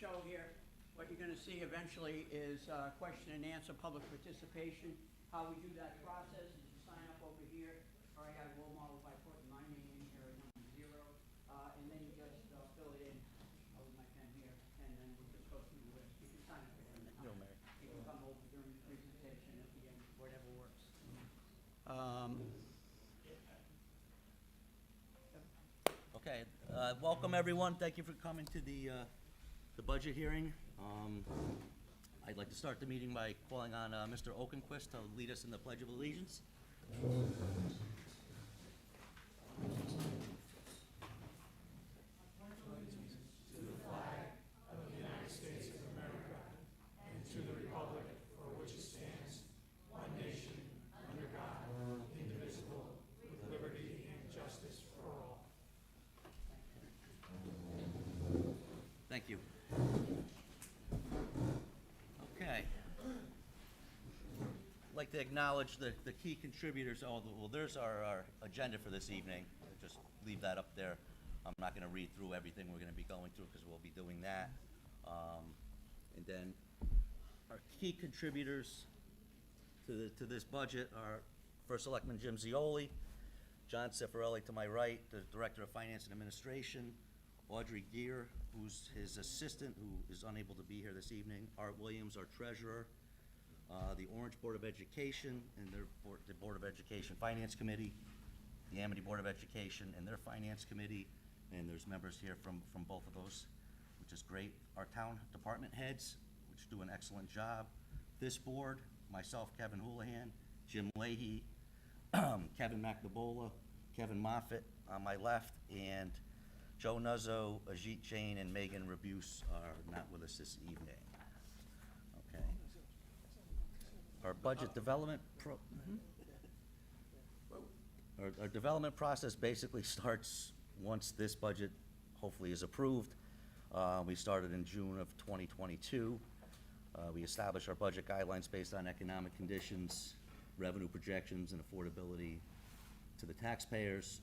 show here, what you're gonna see eventually is question and answer, public participation. How we do that process is you sign up over here. All right, I role model by putting my name in here at number 0, and then you just fill it in. I'll leave my pen here, and then we'll just go through the list. You can sign up at any time. You can come over during the presentation at the end, whatever works. Okay, welcome everyone. Thank you for coming to the budget hearing. I'd like to start the meeting by calling on Mr. Okenquist to lead us in the Pledge of Allegiance. Thank you. Okay. I'd like to acknowledge the key contributors. Well, there's our agenda for this evening. I'll just leave that up there. I'm not going to read through everything we're going to be going through because we'll be doing that. And then our key contributors to this budget are First Selectman Jim Zioli, John Cifarelli to my right, the Director of Finance and Administration, Audrey Gear, who's his assistant, who is unable to be here this evening, Art Williams, our treasurer, the Orange Board of Education and the Board of Education Finance Committee, the Amity Board of Education and their Finance Committee, and there's members here from both of those, which is great. Our town department heads, which do an excellent job. This board, myself, Kevin Houlihan, Jim Leahy, Kevin McNabola, Kevin Moffitt on my left, and Joe Nuzzo, Ajit Jain, and Megan Rebuse are not with us this evening. Okay. Our budget development our development process basically starts once this budget hopefully is approved. We started in June of 2022. We established our budget guidelines based on economic conditions, revenue projections, and affordability to the taxpayers.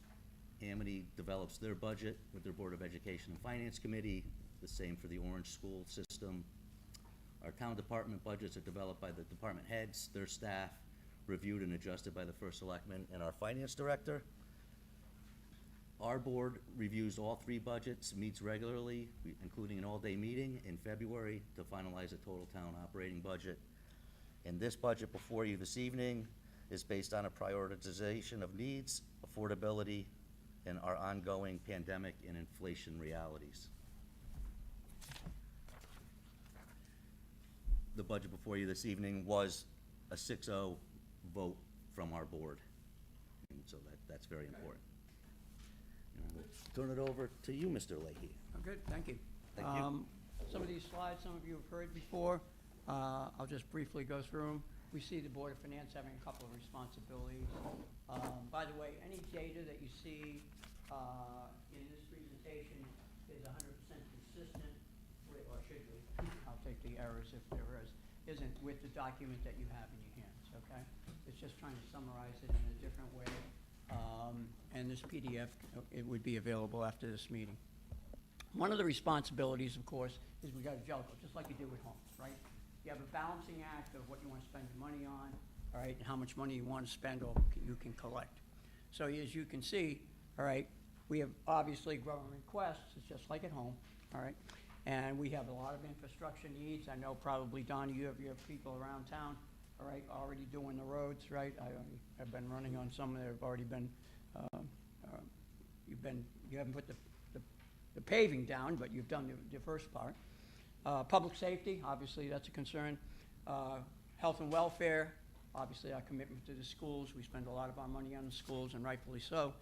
Amity develops their budget with their Board of Education and Finance Committee, the same for the Orange School System. Our town department budgets are developed by the department heads, their staff, reviewed and adjusted by the First Selectman and our Finance Director. Our board reviews all 3 budgets, meets regularly, including an all-day meeting in February to finalize a total town operating budget. And this budget before you this evening is based on a prioritization of needs, affordability, and our ongoing pandemic and inflation realities. The budget before you this evening was a 6-0 vote from our board, and so that's very important. And I will turn it over to you, Mr. Leahy. Oh, good, thank you. Thank you. Some of these slides, some of you have heard before. I'll just briefly go through them. We see the Board of Finance having a couple of responsibilities. By the way, any data that you see in this presentation is 100% consistent with, or should be, I'll take the errors if there isn't, with the document that you have in your hands, okay? It's just trying to summarize it in a different way. And this PDF, it would be available after this meeting. One of the responsibilities, of course, is we got to juggle, just like you do at home, right? You have a balancing act of what you want to spend your money on, all right, and how much money you want to spend or you can collect. So as you can see, all right, we have obviously growing requests, it's just like at home, all right? And we have a lot of infrastructure needs. I know probably, Donnie, you have people around town, all right, already doing the roads, right? I've been running on some that have already been, you haven't put the paving down, but you've done the first part. Public safety, obviously that's a concern. Health and welfare, obviously our commitment to the schools. We spend a lot of our money on the schools, and rightfully so.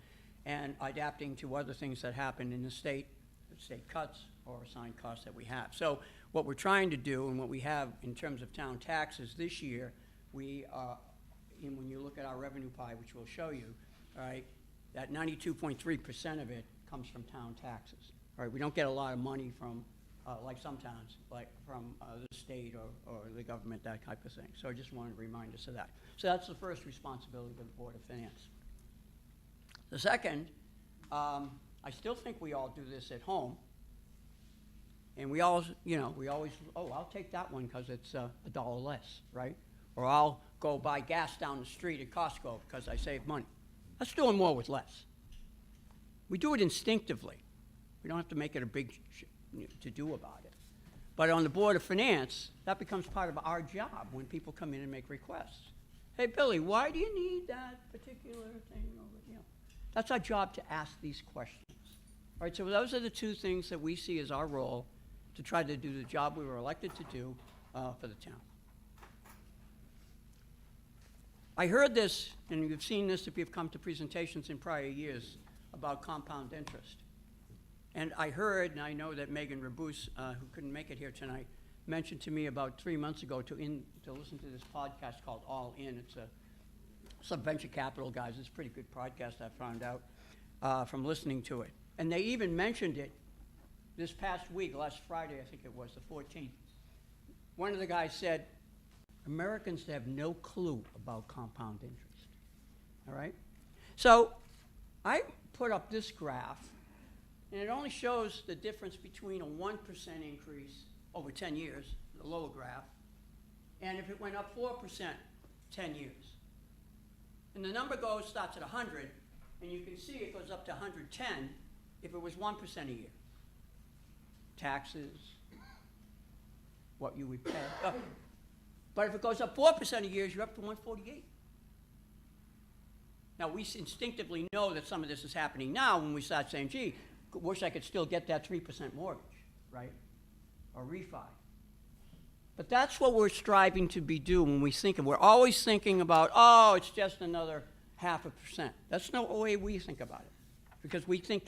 And adapting to other things that happen in the state cuts or assigned costs that we have. So what we're trying to do, and what we have in terms of town taxes this year, we when you look at our revenue pie, which we'll show you, all right, that 92.3% of it comes from town taxes. All right, we don't get a lot of money from, like some towns, like from the state or the government, that type of thing. So I just wanted to remind us of that. So that's the first responsibility of the Board of Finance. The second, I still think we all do this at home, And we always, oh, I'll take that one because it's a dollar less, right? Or I'll go buy gas down the street at Costco because I save money. That's doing more with less. We do it instinctively. We don't have to make it a big to-do about it. But on the Board of Finance, that becomes part of our job when people come in and make requests. Hey, Billy, why do you need that particular thing over here? That's our job to ask these questions. All right, so those are the two things that we see as our role to try to do the job we were elected to do for the town. I heard this, and you've seen this if you've come to presentations in prior years, about compound interest. And I heard, and I know that Megan Rabus, who couldn't make it here tonight, mentioned to me about 3 months ago to listen to this podcast called All In. It's some venture capital guys. It's a pretty good podcast, I found out from listening to it. And they even mentioned it this past week, last Friday, I think it was, the 14th. One of the guys said, Americans have no clue about compound interest, all right? So I put up this graph, and it only shows the difference between a 1% increase over 10 years, the lower graph, and if it went up 4% 10 years. And the number starts at 100, and you can see it goes up to 110 if it was 1% a year. Taxes, what you would pay. But if it goes up 4% a year, you're up to 148. Now, we instinctively know that some of this is happening now when we start saying, gee, wish I could still get that 3% mortgage, right? Or refi. But that's what we're striving to be doing when we think of. We're always thinking about, oh, it's just another 0.5%. That's not the way we think about it, because we keep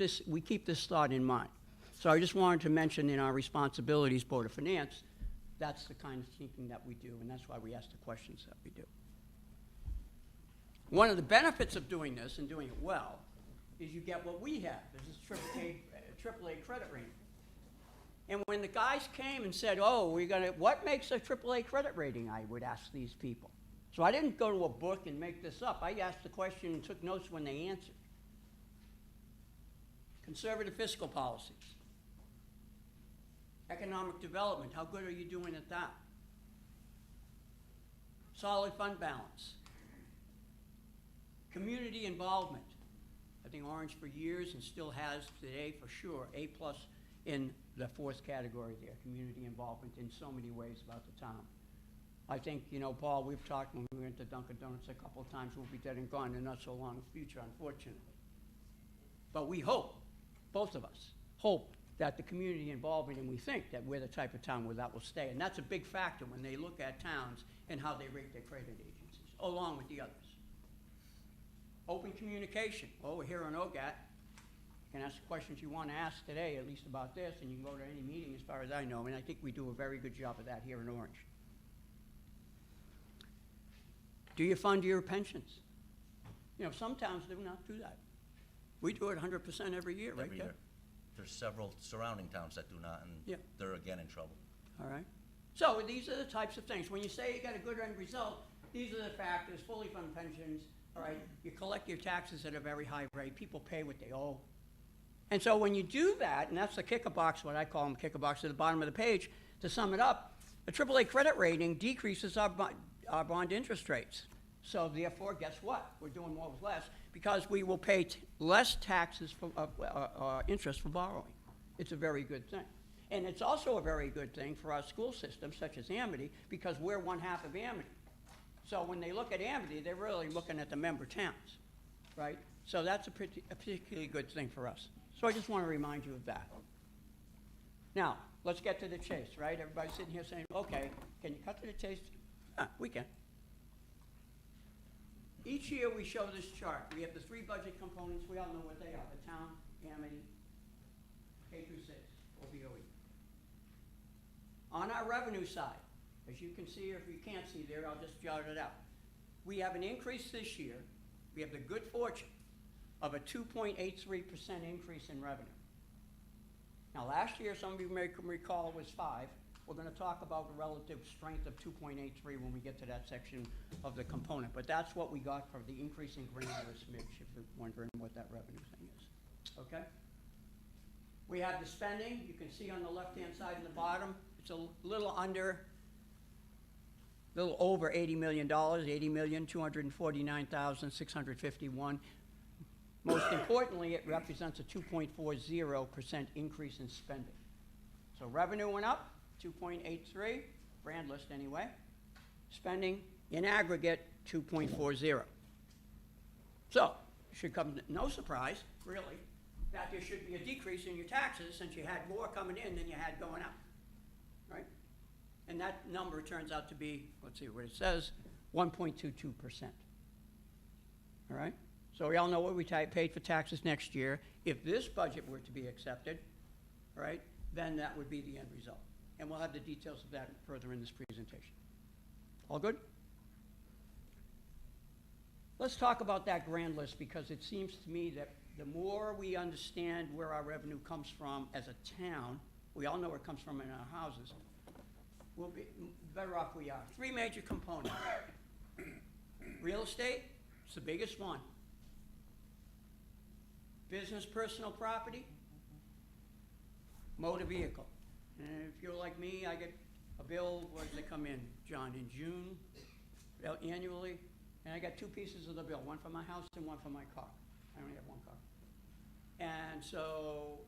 this thought in mind. So I just wanted to mention in our responsibilities, Board of Finance, that's the kind of thinking that we do, and that's why we ask the questions that we do. One of the benefits of doing this and doing it well is you get what we have. There's this AAA credit rating. And when the guys came and said, oh, what makes a AAA credit rating, I would ask these people. So I didn't go to a book and make this up. I asked the question and took notes when they answered. Conservative fiscal policies. Economic development, how good are you doing at that? Solid fund balance. Community involvement. I think Orange for years and still has today for sure, A+ in the fourth category there, community involvement in so many ways about the town. I think, Paul, we've talked when we went to Dunkin' Donuts a couple of times, we'll be dead and gone in not so long a future, unfortunately. But we hope, both of us, hope that the community involvement, and we think that we're the type of town where that will stay. And that's a big factor when they look at towns and how they rate their credit agencies, along with the others. Open communication. Well, we're here on OGAT. You can ask the questions you want to ask today, at least about this, and you can go to any meeting as far as I know, and I think we do a very good job of that here in Orange. Do you fund your pensions? Some towns do not do that. We do it 100% every year, right? Every year. There's several surrounding towns that do not, and they're again in trouble. All right. So these are the types of things. When you say you got a good end result, these are the factors: fully funded pensions. All right. You collect your taxes at a very high rate. People pay what they owe. And so when you do that, and that's the kicker box, what I call them kicker box at the bottom of the page, to sum it up, a AAA credit rating decreases our bond interest rates. So therefore, guess what? We're doing more with less because we will pay less taxes for interest for borrowing. It's a very good thing. And it's also a very good thing for our school systems, such as Amity, because we're one half of Amity. So when they look at Amity, they're really looking at the member towns, right? So that's a particularly good thing for us. So I just want to remind you of that. Now, let's get to the chase, right? Everybody's sitting here saying, okay, can you cut to the chase? We can. Each year we show this chart. We have the three budget components. We all know what they are: the town, Amity, K through 6, OBOE. On our revenue side, as you can see, or if you can't see there, I'll just jot it out. We have an increase this year. We have the good fortune of a 2.83% increase in revenue. Now, last year, some of you may recall, was 5. We're going to talk about the relative strength of 2.83 when we get to that section of the component. But that's what we got for the increase in granular smidge, if you're wondering what that revenue thing is. Okay? We have the spending, you can see on the left-hand side in the bottom, it's a little over $80 million, $80,249,651. Most importantly, it represents a 2.40% increase in spending. So revenue went up, 2.83, brand list anyway. Spending in aggregate, 2.40. So, it should come no surprise, really, that there should be a decrease in your taxes since you had more coming in than you had going out, right? And that number turns out to be, let's see what it says, 1.22%. All right? So we all know what we paid for taxes next year. If this budget were to be accepted, right, then that would be the end result. And we'll have the details of that further in this presentation. All good? Let's talk about that grand list because it seems to me that the more we understand where our revenue comes from as a town, we all know where it comes from in our houses, we'll be better off we are. Three major components. Real estate, it's the biggest one. Business personal property, motor vehicle. And if you're like me, I get a bill, where does it come in, John, in June, annually? And I got two pieces of the bill, one for my house and one for my car. I only have one car. And so,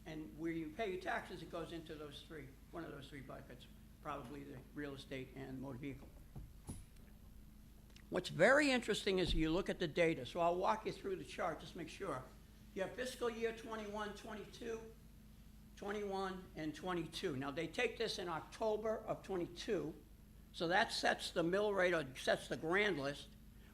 and where you pay your taxes, it goes into those three, one of those three buckets, probably the real estate and motor vehicle. What's very interesting is you look at the data. So I'll walk you through the chart, just make sure. You have fiscal year 21, 22, 21, and 22. Now, they take this in October of 22, so that sets the mill rate, or sets the grand list,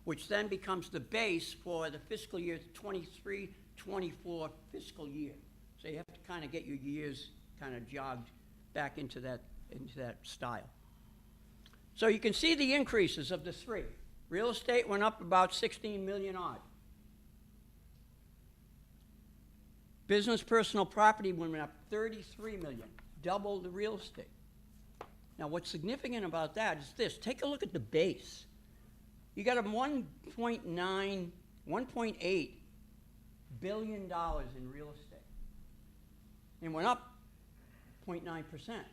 which then becomes the base for the fiscal year 23, 24 fiscal year. So you have to kind of get your years kind of jogged back into that style. So you can see the increases of the three. Real estate went up about 16 million odd. Business personal property went up 33 million, double the real estate. Now what's significant about that is this. Take a look at the base. You got a $1.8 billion in real estate. It went up 0.9%,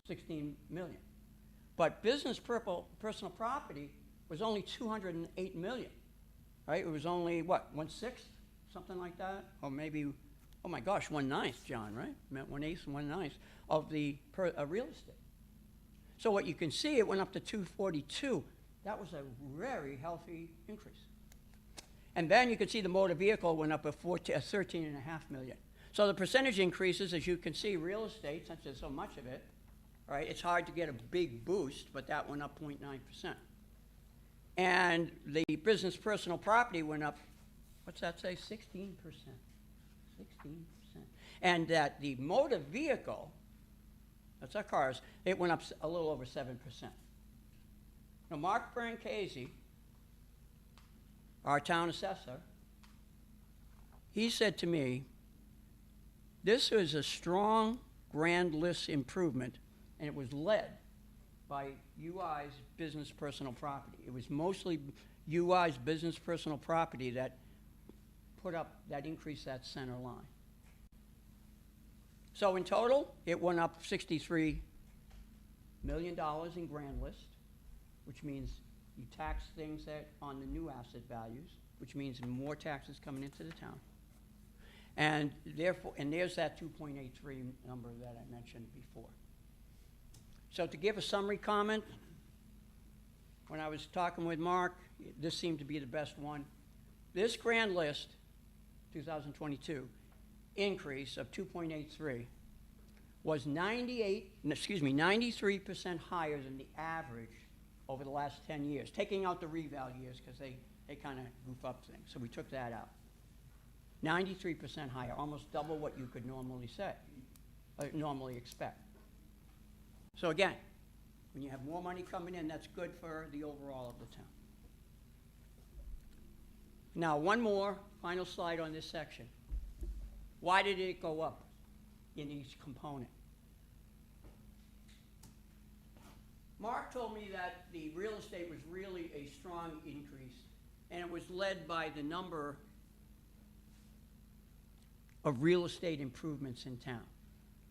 16 million. But business personal property was only 208 million, right? It was only, what, 1/6, something like that? Or maybe, oh my gosh, 1/9, John, right? Meant 1/8 and 1/9 of the real estate. So what you can see, it went up to 242. That was a very healthy increase. And then you can see the motor vehicle went up a 13.5 million. So the percentage increases, as you can see, real estate, since there's so much of it, right, it's hard to get a big boost, but that went up 0.9%. And the business personal property went up, what's that say, 16%. 16%. And that the motor vehicle, that's our cars, it went up a little over 7%. Now, Mark Brancasi, our town assessor, he said to me, this was a strong grand list improvement, and it was led by UI's business personal property. It was mostly UI's business personal property that put up, that increased that center line. So in total, it went up $63 million in grand list, which means you tax things that on the new asset values, which means more taxes coming into the town. And therefore, and there's that 2.83 number that I mentioned before. So to give a summary comment, when I was talking with Mark, this seemed to be the best one. This grand list, 2022, increase of 2.83 was 93% higher than the average over the last 10 years, taking out the reval years because they kind of goof up things. So we took that out. 93% higher, almost double what you could normally say, normally expect. So again, when you have more money coming in, that's good for the overall of the town. Now, one more final slide on this section. Why did it go up in each component? Mark told me that the real estate was really a strong increase, and it was led by the number of real estate improvements in town.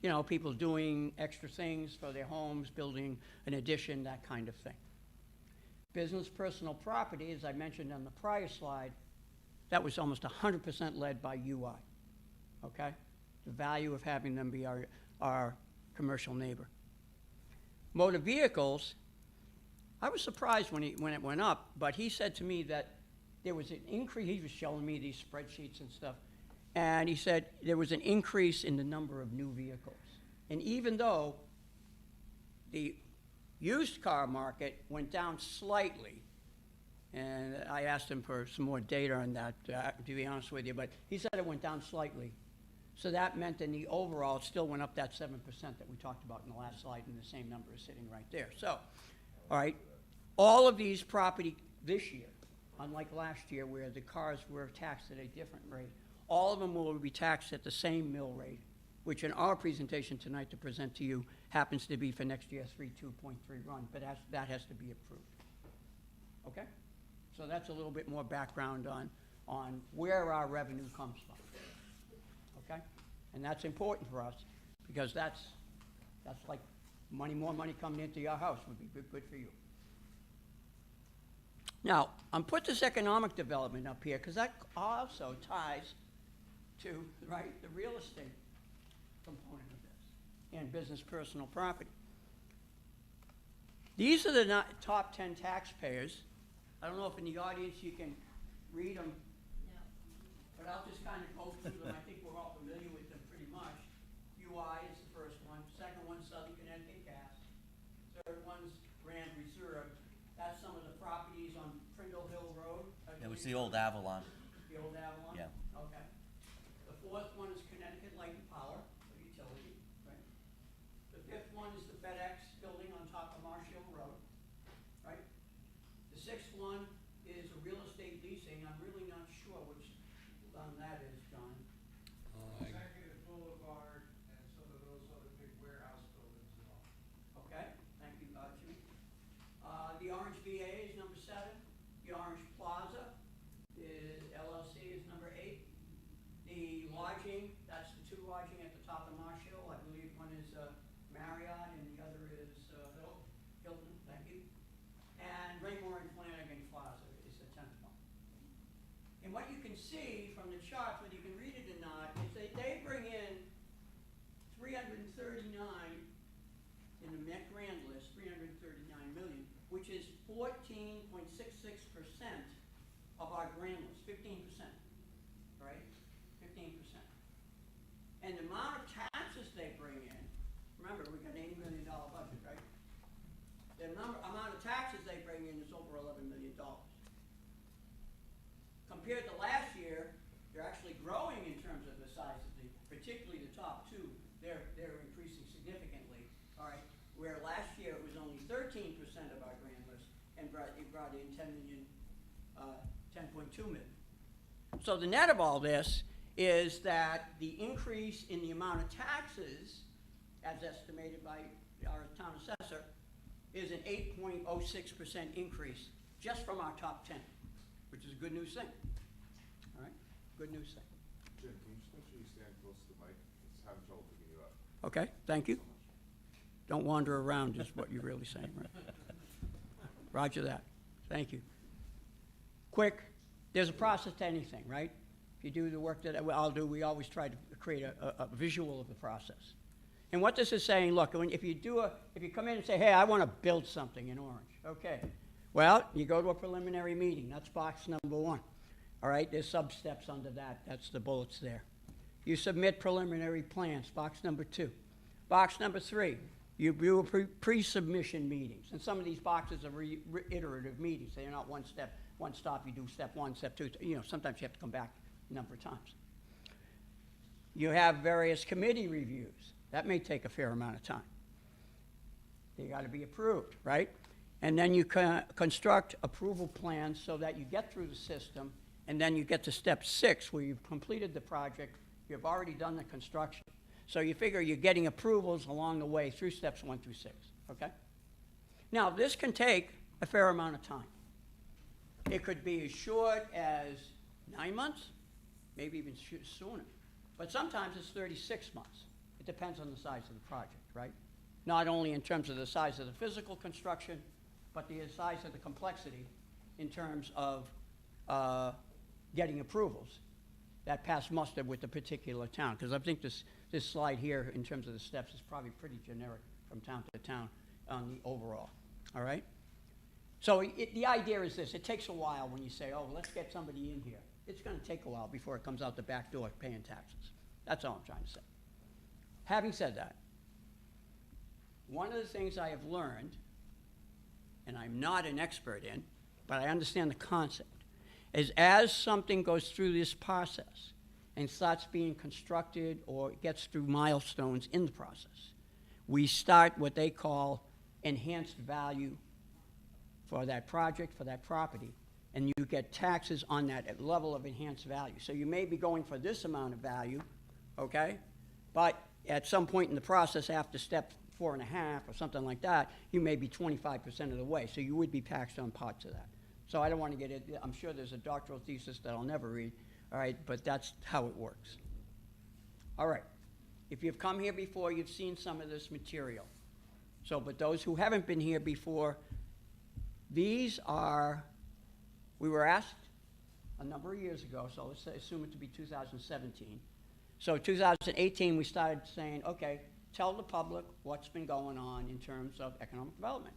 You know, people doing extra things for their homes, building an addition, that kind of thing. Business personal property, as I mentioned on the prior slide, that was almost 100% led by UI, okay? The value of having them be our commercial neighbor. Motor vehicles, I was surprised when it went up, but he said to me that there was an increase. He was showing me these spreadsheets and stuff, and he said there was an increase in the number of new vehicles. And even though the used car market went down slightly, and I asked him for some more data on that, to be honest with you, but he said it went down slightly. So that meant in the overall, it still went up that 7% that we talked about in the last slide, and the same number is sitting right there. So, all right, all of these property this year, unlike last year where the cars were taxed at a different rate, all of them will be taxed at the same mill rate, which in our presentation tonight to present to you happens to be for next year's 3.2.3 run, but that has to be approved. Okay? So that's a little bit more background on where our revenue comes from. Okay? And that's important for us because that's like more money coming into your house would be good for you. Now, I'm put this economic development up here because that also ties to, right, the real estate component of this and business personal property. These are the top 10 taxpayers. I don't know if in the audience you can read them, but I'll just kind of go through them. I think we're all familiar with them pretty much. UI is the first one. Second one's Southern Connecticut Gas. Third one's Grand Reserve. That's some of the properties on Prindle Hill Road. Yeah, we see old Avalon. The old Avalon? Yeah. Okay. The fourth one is Connecticut Light and Power, the utility, right? The fifth one is the FedEx building on top of Marsh Hill Road, right? The sixth one is a real estate leasing. I'm really not sure which one that is, John. Executive Boulevard and some of those other big warehouse buildings and all. Okay, thank you, Jimmy. The Orange VA is number 7. The Orange Plaza is LLC is number 8. The lodging, that's the 2 lodging at the top of Marsh Hill. I believe one is Marriott and the other is Hilton, thank you. And Raymore and Flanagan Plaza is the 10th one. And what you can see from the charts, whether you can read it or not, is they bring in 339 in the net grand list, 339 million, which is 14.66% of our grand list, 15%, right? 15%. And the amount of taxes they bring in, remember, we got an $80 million budget, right? The amount of taxes they bring in is over $11 million. Compared to last year, they're actually growing in terms of the size of particularly the top 2, they're increasing significantly, all right? Where last year it was only 13% of our grand list and it brought in 10.2 million. So the net of all this is that the increase in the amount of taxes, as estimated by our town assessor, is an 8.06% increase just from our top 10, which is a good news thing. All right, good news thing. Jim, can you just make sure you stand close to the mic? It's having trouble picking you up. Okay, thank you. Don't wander around is what you're really saying, right? Roger that. Thank you. Quick, there's a process to anything, right? If you do the work that I'll do, we always try to create a visual of the process. And what this is saying, look, if you come in and say, hey, I want to build something in Orange, okay. Well, you go to a preliminary meeting. That's box number 1. All right, there's sub-steps under that. That's the bullets there. You submit preliminary plans, box number 2. Box number 3, you do pre-submission meetings. And some of these boxes are iterative meetings. They're not one stop, you do step 1, step 2. You know, sometimes you have to come back a number of times. You have various committee reviews. That may take a fair amount of time. They got to be approved, right? And then you construct approval plans so that you get through the system, and then you get to step 6 where you've completed the project, you've already done the construction. So you figure you're getting approvals along the way through steps 1 through 6, okay? Now, this can take a fair amount of time. It could be as short as 9 months, maybe even sooner. But sometimes it's 36 months. It depends on the size of the project, right? Not only in terms of the size of the physical construction, but the size of the complexity in terms of getting approvals that pass muster with the particular town. Because I think this slide here, in terms of the steps, is probably pretty generic from town to town on the overall, all right? So the idea is this: it takes a while when you say, oh, let's get somebody in here. It's going to take a while before it comes out the back door paying taxes. That's all I'm trying to say. Having said that, one of the things I have learned, and I'm not an expert in, but I understand the concept, is as something goes through this process and starts being constructed or gets through milestones in the process, we start what they call enhanced value for that project, for that property, and you get taxes on that level of enhanced value. So you may be going for this amount of value, okay? But at some point in the process, after step 4.5 or something like that, you may be 25% of the way. So you would be taxed on parts of that. So I don't want to get it. I'm sure there's a doctoral thesis that I'll never read, all right? But that's how it works. All right. If you've come here before, you've seen some of this material. So, but those who haven't been here before, these are, we were asked a number of years ago, so let's assume it to be 2017. So 2018, we started saying, okay, tell the public what's been going on in terms of economic development.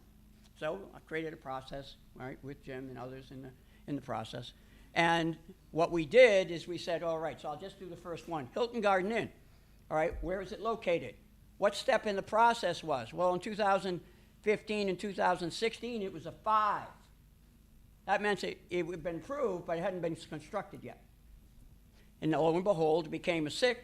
So I created a process, right, with Jim and others in the process. And what we did is we said, all right, so I'll just do the first one. Hilton Garden Inn, all right, where is it located? What step in the process was? Well, in 2015 and 2016, it was a 5. That meant it had been approved, but it hadn't been constructed yet. And lo and behold, it became a 6,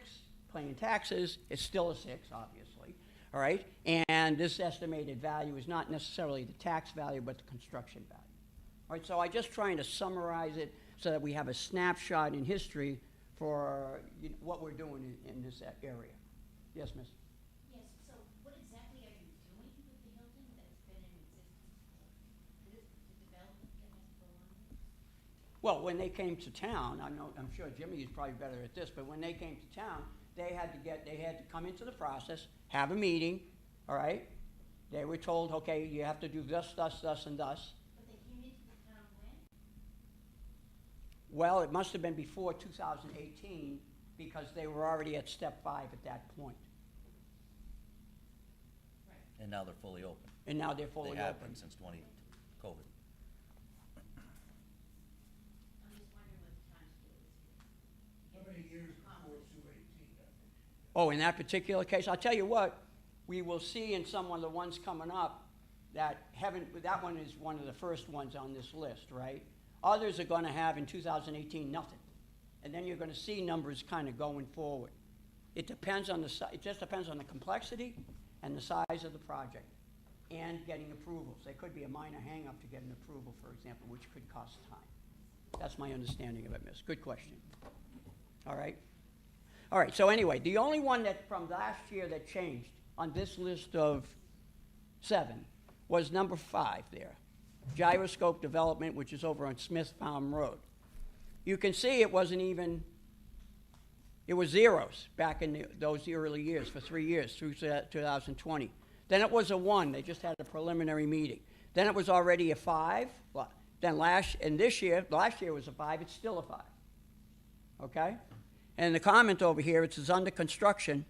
paying taxes. It's still a 6, obviously, all right? And this estimated value is not necessarily the tax value, but the construction value. All right, so I'm just trying to summarize it so that we have a snapshot in history for what we're doing in this area. Yes, miss? Yes, so what exactly are you doing with the Hilton that's been in existence? The development that has to go on? Well, when they came to town, I'm sure Jimmy is probably better at this, but when they came to town, they had to come into the process, have a meeting, all right? They were told, okay, you have to do this, and thus. But they came into the town when? Well, it must have been before 2018 because they were already at step 5 at that point. Right. And now they're fully open. And now they're fully They have open. been since COVID. I'm just wondering what the time scale is here. How many years before 218? Oh, in that particular case, I'll tell you what, we will see in some of the ones coming up that that one is one of the first ones on this list, right? Others are going to have in 2018 nothing. And then you're going to see numbers kind of going forward. It depends on it just depends on the complexity and the size of the project and getting approvals. There could be a minor hang-up to get an approval, for example, which could cost time. That's my understanding of it, miss. Good question. All right? All right, so anyway, the only one that from last year that changed on this list of 7 was number 5 there, Gyroscope Development, which is over on Smith Farm Road. You can see it wasn't even, it was zeros back in those early years for 3 years through 2020. Then it was a 1. They just had a preliminary meeting. Then it was already a 5. Then last year was a 5. It's still a 5. Okay? And the comment over here, it says under construction,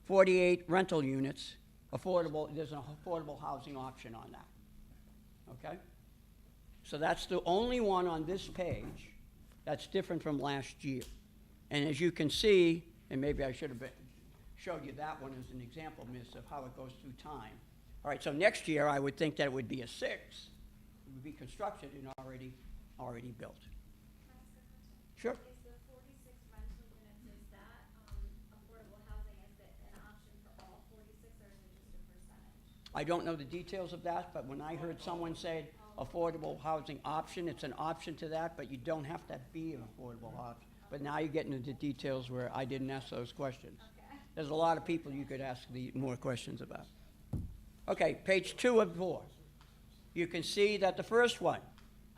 48 rental units, affordable. There's an affordable housing option on that. Okay? So that's the only one on this page that's different from last year. And as you can see, and maybe I should have showed you that one as an example, miss, of how it goes through time. All right, so next year I would think that it would be a 6. It would be constructed and already built. Sure. Is the 46 rental units, is that affordable housing, is it an option for all 46 or is it just a percentage? I don't know the details of that, but when I heard someone say affordable housing option, it's an option to that, but you don't have to be an affordable option. But now you're getting into details where I didn't ask those questions. Okay. There's a lot of people you could ask more questions about. Okay, page 2 of 4. You can see that the first one,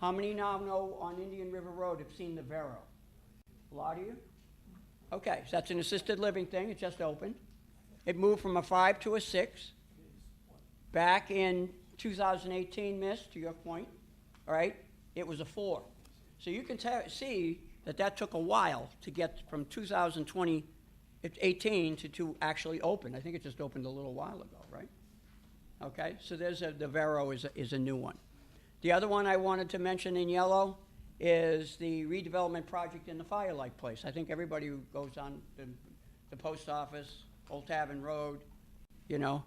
how many now know on Indian River Road have seen the Vero? A lot of you? Okay, so that's an assisted living thing, it just opened. It moved from a 5 to a 6. Back in 2018, miss, to your point, all right, it was a 4. So you can see that that took a while to get from 2018 to actually open. I think it just opened a little while ago, right? Okay, so there's the Vero is a new one. The other one I wanted to mention in yellow is the redevelopment project in the Firelight Place. I think everybody who goes on the post office, Old Tavern Road, you know.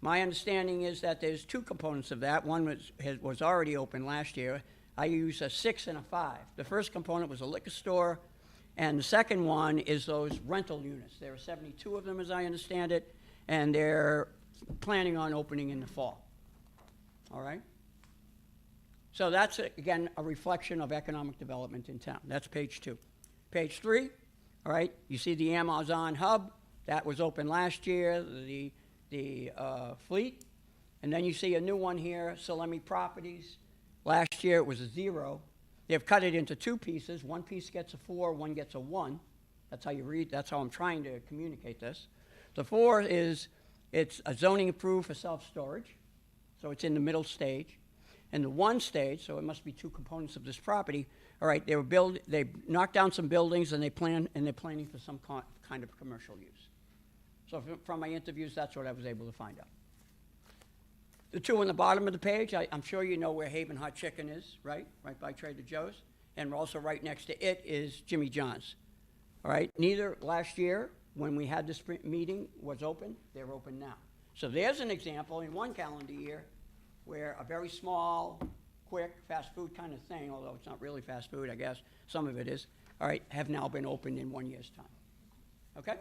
My understanding is that there's 2 components of that. One was already open last year. I use a 6 and a 5. The first component was a liquor store, and the second one is those rental units. There are 72 of them, as I understand it, and they're planning on opening in the fall. All right? So that's, again, a reflection of economic development in town. That's page 2. Page 3, all right, you see the Amazon hub. That was open last year, the fleet. And then you see a new one here, Salemi Properties. Last year it was a 0. They've cut it into 2 pieces. One piece gets a 4, one gets a 1. That's how you read, that's how I'm trying to communicate this. The 4 is, it's a zoning approved for self-storage, so it's in the middle stage. And the 1 stage, so it must be 2 components of this property. All right, they knocked down some buildings and they're planning for some kind of commercial use. So from my interviews, that's what I was able to find out. The 2 on the bottom of the page, I'm sure you know where Haven Hot Chicken is, right? Right by Trader Joe's. And also right next to it is Jimmy John's. All right, neither last year, when we had this meeting, was open. They're open now. So there's an example in 1 calendar year where a very small, quick, fast food kind of thing, although it's not really fast food, I guess, some of it is, all right, have now been opened in 1 year's time. Okay?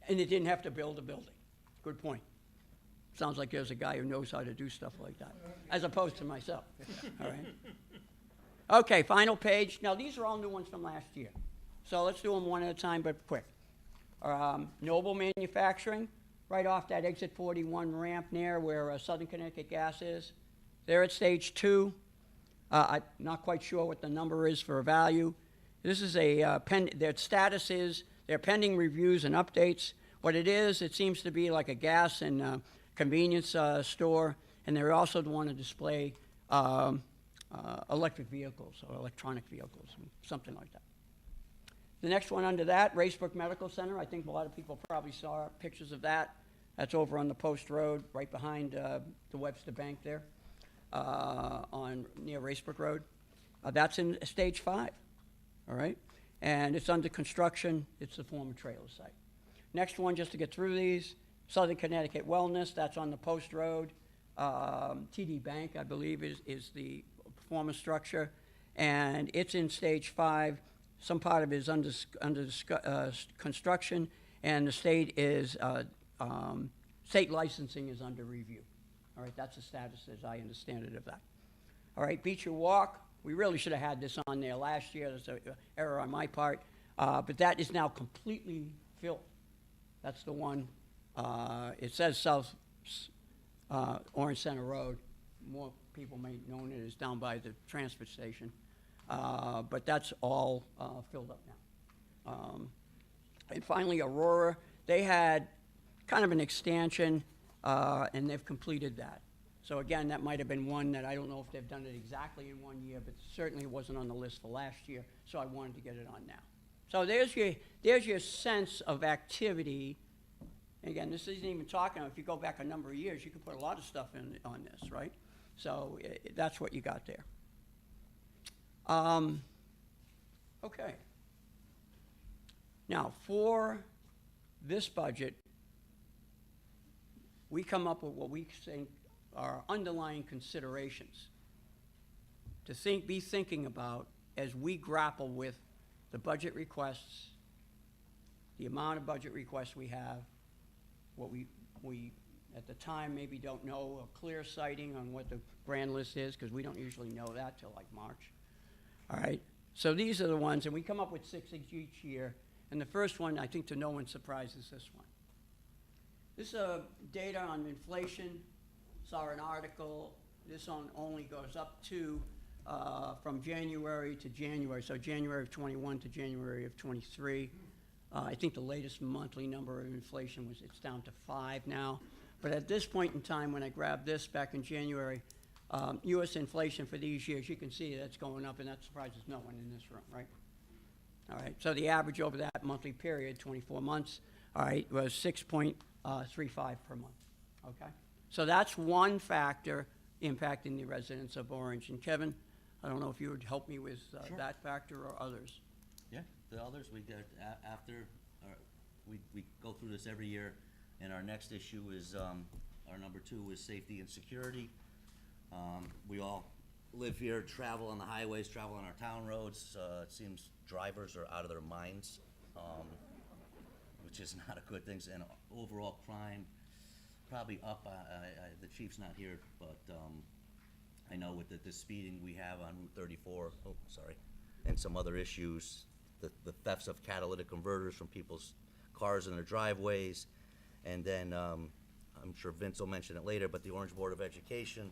And it didn't have to build a building. Good point. Sounds like there's a guy who knows how to do stuff like that, as opposed to myself. All right? Okay, final page. Now, these are all new ones from last year. So let's do them one at a time, but quick. Noble Manufacturing, right off that exit 41 ramp near where Southern Connecticut Gas is. They're at stage 2. I'm not quite sure what the number is for a value. This is their status is they're pending reviews and updates. What it is, it seems to be like a gas and convenience store, and they also want to display electric vehicles or electronic vehicles, something like that. The next one under that, Racebrook Medical Center. I think a lot of people probably saw pictures of that. That's over on the Post Road, right behind the Webster Bank there, near Racebrook Road. That's in stage 5, all right? And it's under construction. It's the former trailer site. Next one, just to get through these, Southern Connecticut Wellness. That's on the Post Road. TD Bank, I believe, is the former structure. And it's in stage 5. Some part of it is under construction, and the state licensing is under review. All right, that's the status as I understand it of that. All right, Beecher Walk, we really should have had this on there last year. There's an error on my part, but that is now completely filled. That's the one, it says South Orange Center Road. More people may know it as down by the transfer station. But that's all filled up now. And finally, Aurora, they had kind of an expansion, and they've completed that. So again, that might have been one that I don't know if they've done it exactly in 1 year, but certainly it wasn't on the list for last year, so I wanted to get it on now. So there's your sense of activity. And again, this isn't even talking, if you go back a number of years, you could put a lot of stuff on this, right? So that's what you got there. Okay. Now, for this budget, we come up with what we think are underlying considerations to be thinking about as we grapple with the budget requests, the amount of budget requests we have, what we at the time maybe don't know a clear sighting on what the grand list is, because we don't usually know that till like March. All right, so these are the ones, and we come up with 6 each year. And the first one, I think to no one's surprise, is this one. This is data on inflation. Saw an article. This one only goes up to from January to January, so January of '21 to January of '23. I think the latest monthly number of inflation was, it's down to 5 now. But at this point in time, when I grabbed this back in January, US inflation for these years, you can see that's going up, and that surprises no one in this room, right? All right, so the average over that monthly period, 24 months, all right, was 6.35 per month, okay? So that's one factor impacting the residents of Orange. And Kevin, I don't know if you would help me with Sure. that factor or others. Yeah, the others, we get, after, we go through this every year, and our next issue is, our number 2 is safety and security. We all live here, travel on the highways, travel on our town roads. It seems drivers are out of their minds, which is not a good thing. And overall crime, probably up. The chief's not here, but I know with the speeding we have on Route 34, and some other issues, the thefts of catalytic converters from people's cars in their driveways. And then, I'm sure Vince will mention it later, but the Orange Board of Education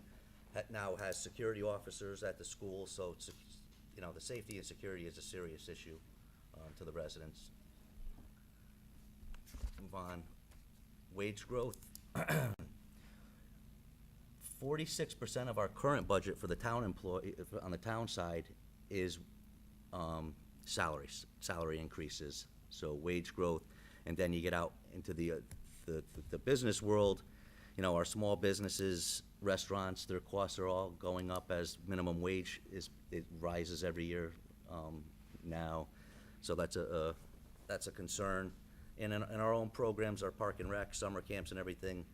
now has security officers at the school, so it's, you know, the safety and security is a serious issue to the residents. Move on. Wage growth. 46% of our current budget for the town employee, on the town side, is salaries, salary increases, so wage growth. And then you get out into the business world, you know, our small businesses, restaurants, their costs are all going up as minimum wage it rises every year now. So that's a concern. And in our own programs, our park and rec, summer camps and everything,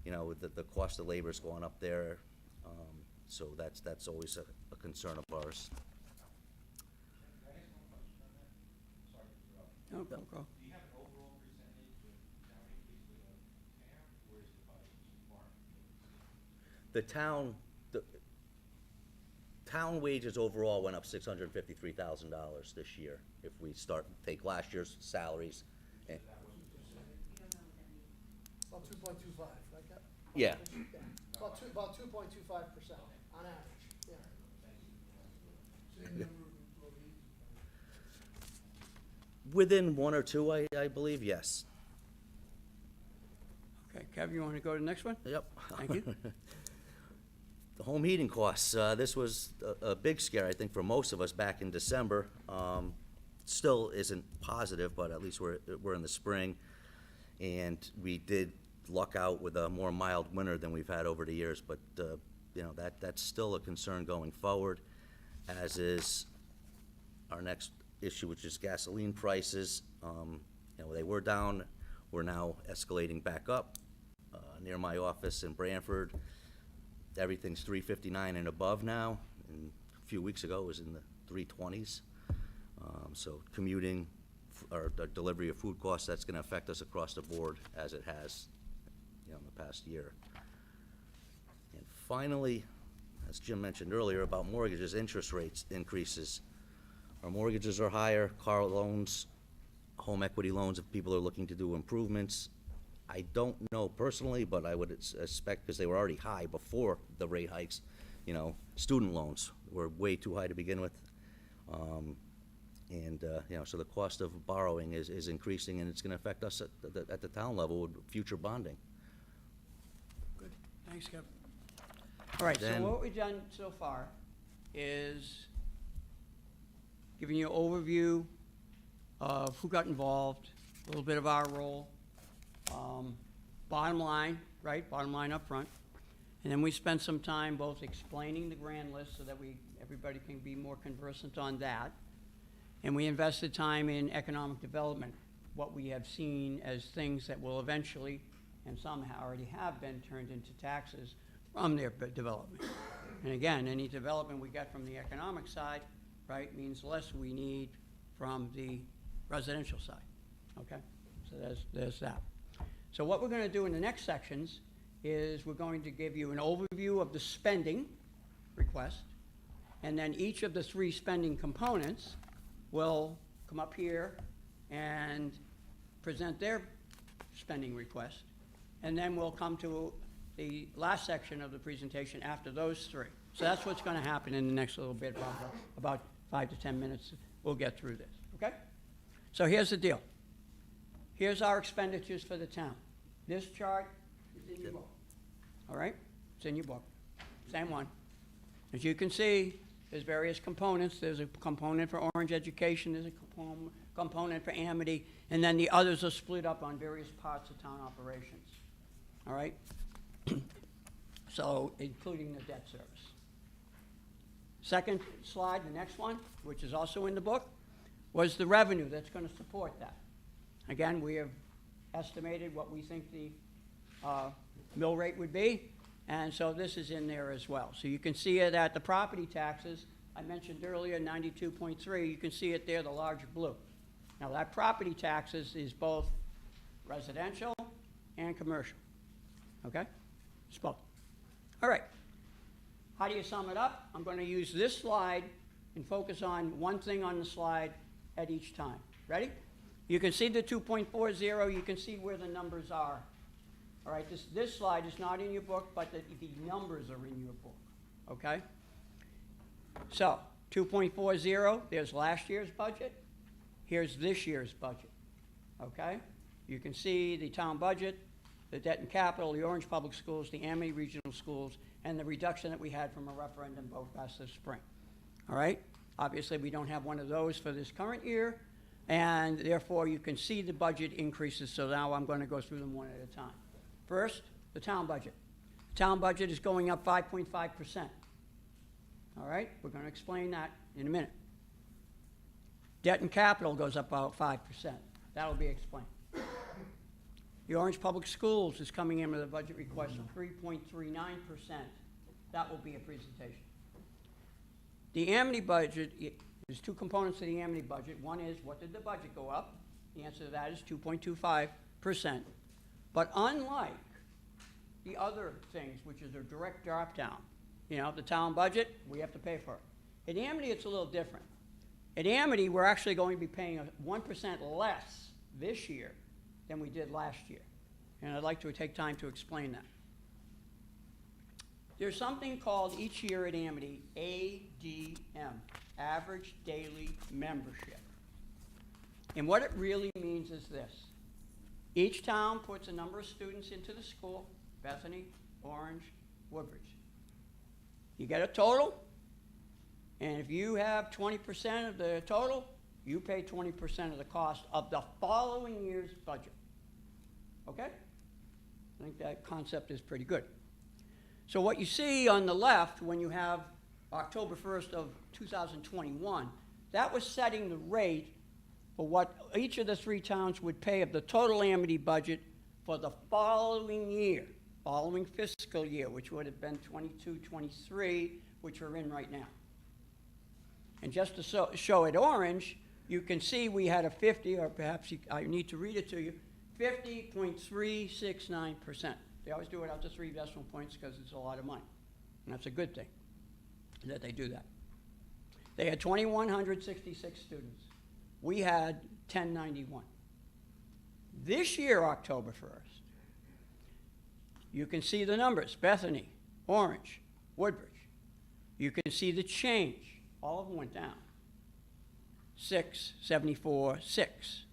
you know, the cost of labor is going up there. So that's always a concern of ours. Can I ask one question on that? Sorry to interrupt. No, go. Do you have an overall percentage of town increase for the town, or is it by each department? The town wages overall went up $653,000 this year. If we take last year's salaries. and- About 2.25, right, Cap? Yeah. About 2.25% on average, yeah. Same number of employees? Within 1 or 2, I believe, yes. Okay, Kevin, you want to go to the next one? Yep. Thank you. The home heating costs, this was a big scare, I think, for most of us back in December. Still isn't positive, but at least we're in the spring. And we did luck out with a more mild winter than we've had over the years, but, you know, that's still a concern going forward, as is our next issue, which is gasoline prices. You know, they were down, we're now escalating back up. Near my office in Branford, everything's $3.59 and above now, and a few weeks ago it was in the 320s. So commuting, or the delivery of food costs, that's gonna affect us across the board, as it has, you know, in the past year. And finally, as Jim mentioned earlier about mortgages, interest rates increases. Our mortgages are higher, car loans, home equity loans, if people are looking to do improvements. I don't know personally, but I would expect, because they were already high before the rate hikes, you know, student loans were way too high to begin with. You know, so the cost of borrowing is increasing, and it's gonna affect us at the town level with future bonding. Good, thanks, Kevin. All right, so Then- what we've done so far is giving you an overview of who got involved, a little bit of our role, bottom line, right, bottom line up front. And then we spent some time both explaining the grand list so that everybody can be more conversant on that. And we invested time in economic development, what we have seen as things that will eventually, and some already have been, turned into taxes from their development. And again, any development we get from the economic side, right, means less we need from the residential side, okay? So there's that. So what we're gonna do in the next sections is we're going to give you an overview of the spending request, and then each of the 3 spending components will come up here and present their spending request, and then we'll come to the last section of the presentation after those 3. So that's what's going to happen in the next little bit, about 5 to 10 minutes. We'll get through this, okay? So here's the deal. Here's our expenditures for the town. This chart is in your book, all right? It's in your book, same one. As you can see, there's various components. There's a component for Orange Education, there's a component for Amity, and then the others are split up on various parts of town operations, all right? So, including the debt service. Second slide, the next one, which is also in the book, was the revenue that's going to support that. Again, we have estimated what we think the mill rate would be, and so this is in there as well. So you can see it at the property taxes. I mentioned earlier 92.3. You can see it there, the large blue. Now that property taxes is both residential and commercial. Okay? It's both. All right. How do you sum it up? I'm going to use this slide and focus on one thing on the slide at each time. Ready? You can see the 2.40. You can see where the numbers are. All right, this slide is not in your book, but the numbers are in your book. Okay? So, 2.40, there's last year's budget. Here's this year's budget. Okay? You can see the town budget, the debt and capital, the Orange Public Schools, the Amity Regional Schools, and the reduction that we had from a referendum vote last this spring. All right? Obviously, we don't have one of those for this current year, and therefore you can see the budget increases, so now I'm going to go through them one at a time. First, the town budget. The town budget is going up 5.5%. All right? We're going to explain that in a minute. Debt and capital goes up about 5%. That'll be explained. The Orange Public Schools is coming in with a budget request of 3.39%. That will be a presentation. The Amity budget, there's two components to the Amity budget. One is, what did the budget go up? The answer to that is 2.25%. But unlike the other things, which is a direct drop down, you know, the town budget, we have to pay for it. At Amity, it's a little different. At Amity, we're actually going to be paying 1% less this year than we did last year. And I'd like to take time to explain that. There's something called each year at Amity ADM, Average Daily Membership. And what it really means is this. Each town puts a number of students into the school, Bethany, Orange, Woodbridge. You get a total, and if you have 20% of the total, you pay 20% of the cost of the following year's budget. Okay? I think that concept is pretty good. So what you see on the left, when you have October 1st of 2021, that was setting the rate for what each of the three towns would pay of the total Amity budget for the following year, following fiscal year, which would have been 22-23, which we're in right now. And just to show it orange, you can see we had a 50, or perhaps I need to read it to you, 50.369%. They always do it out to 3 decimal points because it's a lot of money. And that's a good thing that they do that. They had 2,166 students. We had 1091. This year, October 1st, you can see the numbers. Bethany, Orange, Woodbridge. You can see the change. All of them went down. 6, 74, 6.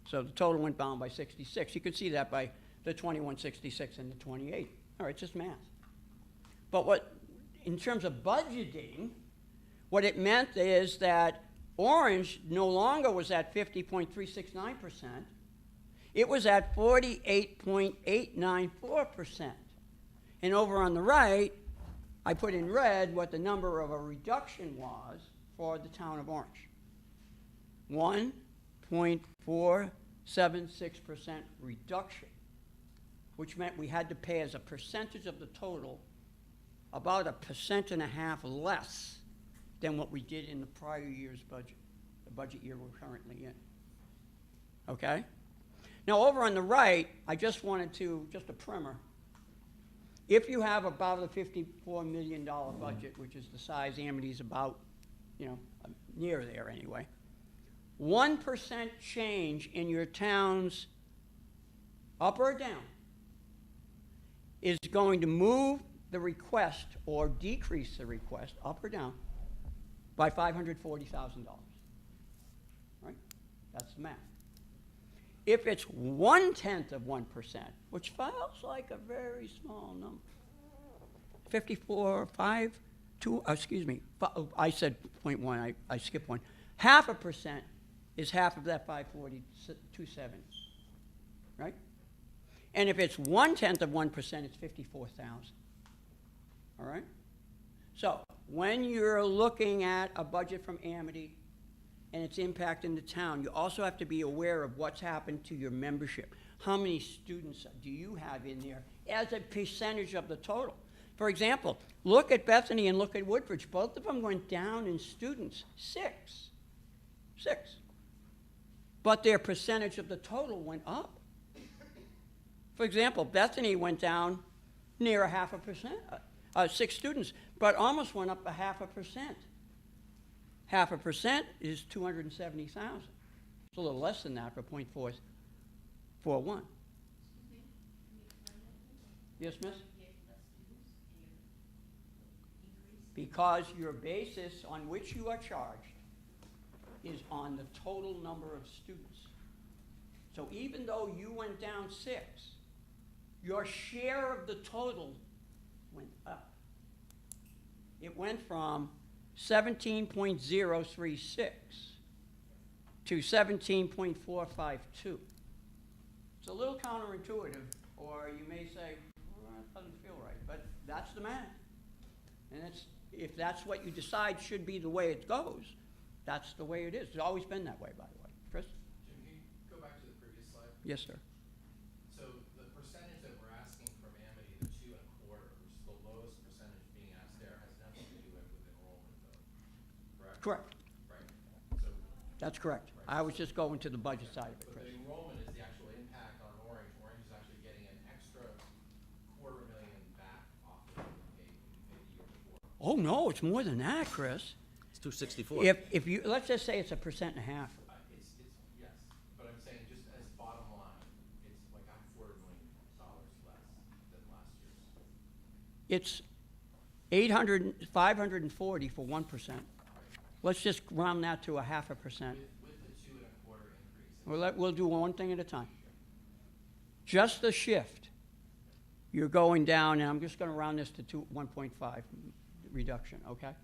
So the total went down by 66. You can see that by the 2166 and the 28. All right, just math. But what, in terms of budgeting, what it meant is that Orange no longer was at 50.369%. It was at 48.894%. And over on the right, I put in red what the number of a reduction was for the town of Orange. 1.476% reduction, which meant we had to pay as a percentage of the total about 1.5% less than what we did in the prior year's budget, the budget year we're currently in. Okay? Now over on the right, I just wanted to, just a primer. If you have about a $54 million budget, which is the size Amity's about, you know, near there anyway, 1% change in your town's up or down is going to move the request or decrease the request, up or down, by $540,000. Right? That's the math. If it's 0.1%, which feels like a very small number, 54, 5, 2, excuse me, I said 0.1, I skipped one. 0.5% is half of that 540,270, right? And if it's 0.1%, it's 54,000. All right? So when you're looking at a budget from Amity and its impact in the town, you also have to be aware of what's happened to your membership. How many students do you have in there as a percentage of the total? For example, look at Bethany and look at Woodbridge. Both of them went down in students, 6. But their percentage of the total went up. For example, Bethany went down near 0.5%, 6 students, but almost went up 0.5%. 0.5% is 270,000. It's a little less than that for 0.441. Yes, miss? Because your basis on which you are charged is on the total number of students. So even though you went down 6, your share of the total went up. It went from 17.036 to 17.452. It's a little counterintuitive, or you may say, well, that doesn't feel right, but that's the math. And if that's what you decide should be the way it goes, that's the way it is. It's always been that way, by the way. Chris? Jim, can you go back to the previous slide? Yes, sir. So the percentage that we're asking from Amity, the 2.25, which is the lowest percentage being asked there, has nothing to do with enrollment, though, correct? Correct. Right. So, That's correct. I was just going to the budget side of it, but Chris. the enrollment is the actual impact on Orange. Orange is actually getting an extra $250,000 back off of what we paid the year before. Oh, no, it's more than that, Chris. It's 264. If you, let's just say it's 1.5%. It's yes, but I'm saying just as bottom line, it's like $250,000 less than last year's. It's 540 for 1%. Let's just round that to 0.5%. With the 2.25 increase. We'll do one thing at a time. Just the shift, you're going down, and I'm just going to round this to 1.5 reduction, okay?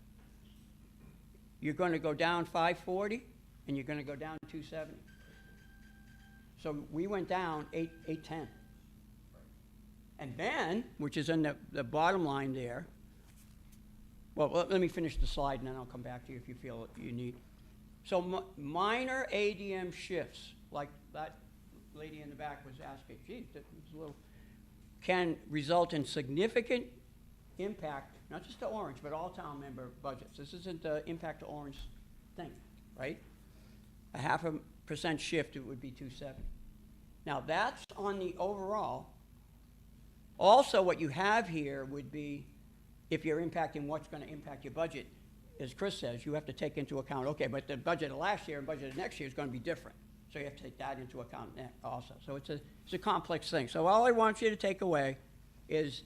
You're going to go down 540, and you're going to go down 270. So we went down 810. And then, which is in the bottom line there, well, let me finish the slide, and then I'll come back to you if you feel you need. So minor ADM shifts, like that lady in the back was asking, gee, that was a little, can result in significant impact, not just to Orange, but all town member budgets. This isn't the impact to Orange thing, right? 0.5% shift, it would be 270. Now that's on the overall. Also, what you have here would be, if you're impacting what's going to impact your budget, as Chris says, you have to take into account, okay, but the budget of last year and budget of next year is going to be different. So you have to take that into account also. So it's a complex thing. So all I want you to take away is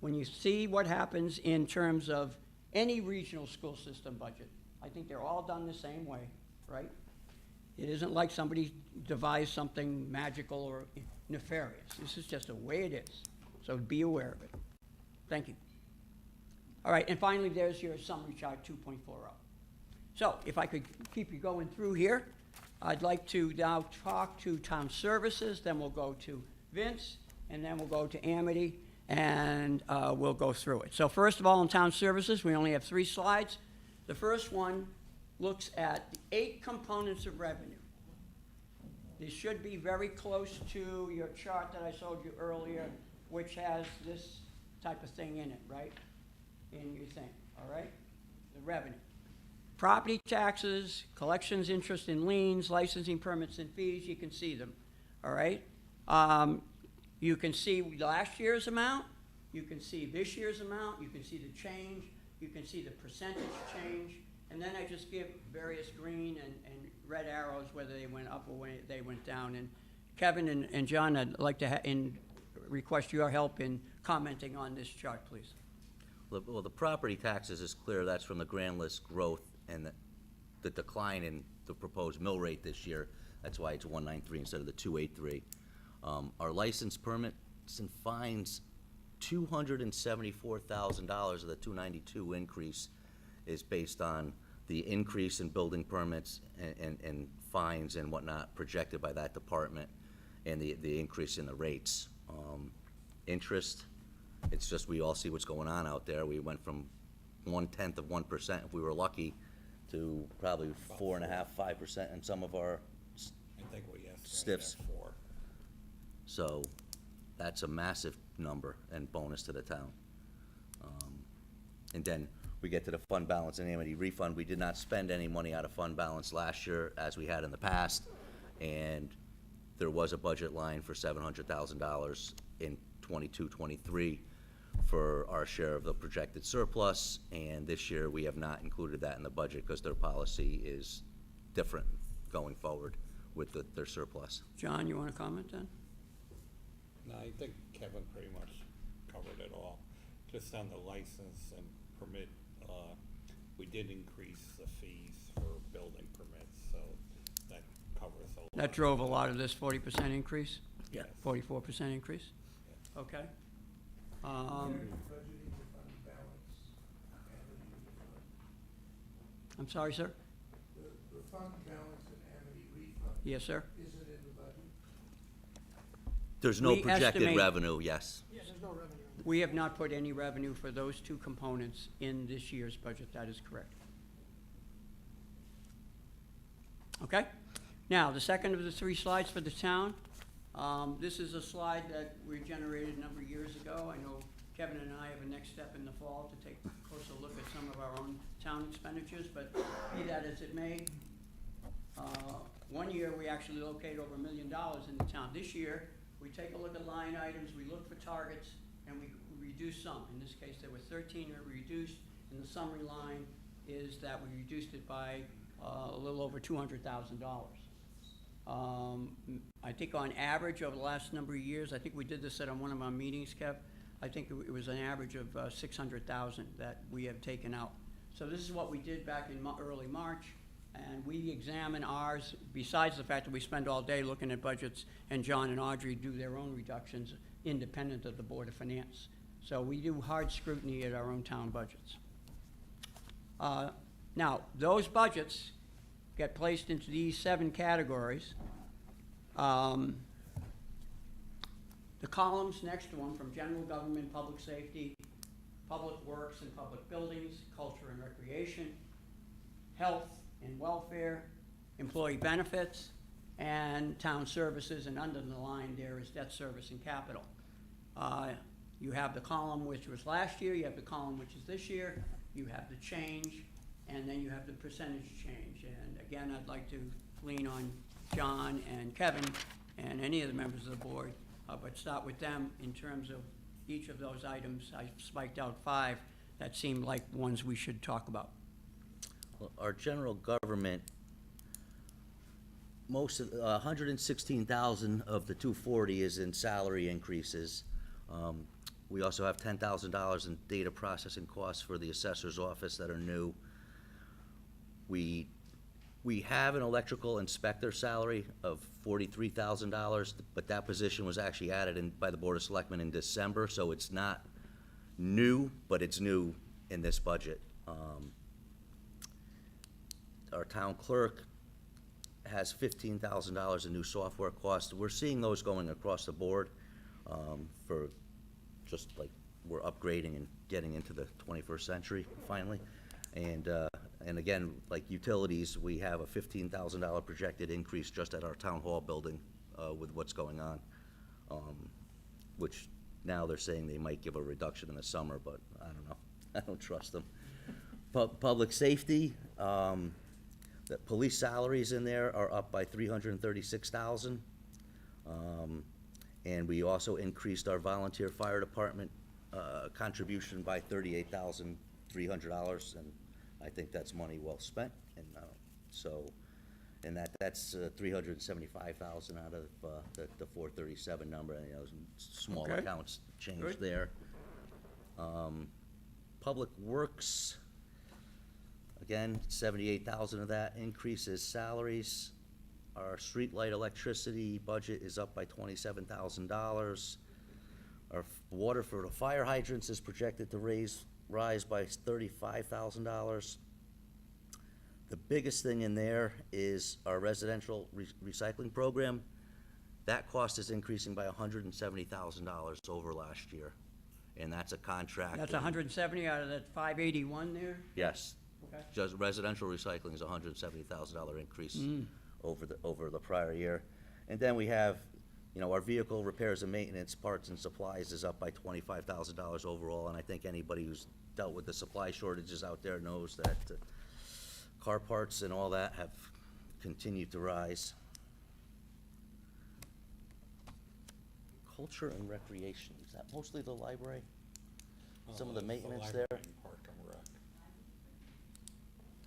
when you see what happens in terms of any regional school system budget, I think they're all done the same way, right? It isn't like somebody devised something magical or nefarious. This is just the way it is. So be aware of it. Thank you. All right, and finally, there's your summary chart 2.40. So if I could keep you going through here, I'd like to now talk to town services, then we'll go to Vince, and then we'll go to Amity, and we'll go through it. So first of all, in town services, we only have 3 slides. The first one looks at the 8 components of revenue. This should be very close to your chart that I showed you earlier, which has this type of thing in it, right? In your thing, all right? The revenue. Property taxes, collections, interest and liens, licensing permits and fees, you can see them, all right? You can see last year's amount, you can see this year's amount, you can see the change, you can see the percentage change, and then I just give various green and red arrows whether they went up or when they went down. And Kevin and John, I'd like to request your help in commenting on this chart, please. Well, the property taxes is clear, that's from the grand list growth and the decline in the proposed mill rate this year. That's why it's 193 instead of the 283. Our license permits and fines, $274,000 of the 292 increase is based on the increase in building permits and fines and whatnot projected by that department, and the increase in the rates. Interest, it's just, we all see what's going on out there. We went from 0.1%, if we were lucky, to probably 4.5%, 5% in some of our I think we estimated stiffs. at 4. So that's a massive number and bonus to the town. And then we get to the fund balance and Amity refund. We did not spend any money out of fund balance last year as we had in the past. And there was a budget line for $700,000 in 22-23 for our share of the projected surplus. And this year, we have not included that in the budget because their policy is different going forward with their surplus. John, you want to comment then? No, I think Kevin pretty much covered it all. Just on the license and permit, we did increase the fees for building permits, so that covers a lot. That drove a lot of this 40% increase? Yeah. 44% increase? Okay. Budgeting the fund balance, Amity refund. I'm sorry, sir? The fund balance and Amity refund Yes, sir? isn't in the budget. There's no We projected estimate- revenue, yes. There's no revenue. We have not put any revenue for those two components in this year's budget. That is correct. Okay? Now, the second of the three slides for the town. This is a slide that we generated a number of years ago. I know Kevin and I have a next step in the fall to take a closer look at some of our own town expenditures, but be that as it may, one year we actually located over $1 million in the town. This year, we take a look at line items, we look for targets, and we reduce some. In this case, there were 13 that were reduced, and the summary line is that we reduced it by a little over $200,000. I think on average over the last number of years, I think we did this at one of our meetings, Kev, I think it was an average of 600,000 that we have taken out. So this is what we did back in early March, and we examine ours, besides the fact that we spend all day looking at budgets, and John and Audrey do their own reductions independent of the Board of Finance. So we do hard scrutiny at our own town budgets. Now, those budgets get placed into these 7 categories. The columns next to them, from general government, public safety, public works and public buildings, culture and recreation, health and welfare, employee benefits, and town services, and under the line there is debt service and capital. You have the column which was last year, you have the column which is this year, you have the change, and then you have the percentage change. And again, I'd like to lean on John and Kevin and any of the members of the board, but start with them in terms of each of those items. I spiked out 5 that seemed like ones we should talk about. Well, our general government, most of, 116,000 of the 240 is in salary increases. We also have $10,000 in data processing costs for the assessor's office that are new. We have an electrical inspector salary of $43,000, but that position was actually added in by the Board of Selectmen in December, so it's not new, but it's new in this budget. Our town clerk has $15,000 in new software costs. We're seeing those going across the board, for just like we're upgrading and getting into the 21st century finally. And again, like utilities, we have a $15,000 projected increase just at our town hall building, with what's going on. Which now they're saying they might give a reduction in the summer, but I don't know. I don't trust them. Public safety, the police salaries in there are up by $336,000. And we also increased our volunteer fire department contribution by $38,300, and I think that's money well spent. And and that's $375,000 out of the 437 number. And, small Okay. accounts change Good. there. Public Works, again, 78,000 of that increase is salaries. Our streetlight electricity budget is up by $27,000. Our water for the fire hydrants is projected to rise by $35,000. The biggest thing in there is our residential recycling program. That cost is increasing by $170,000 over last year, and that's a contract. That's and- 170 out of that 581 there? Yes. Okay. Just residential recycling is a $170,000 increase over the prior year. And then we have, you know, our vehicle repairs and maintenance, parts and supplies is up by $25,000 overall, and I think anybody who's dealt with the supply shortages out there knows that car parts and all that have continued to rise. Culture and recreation, is that mostly the library? Some of the maintenance there? library and Park and Rec.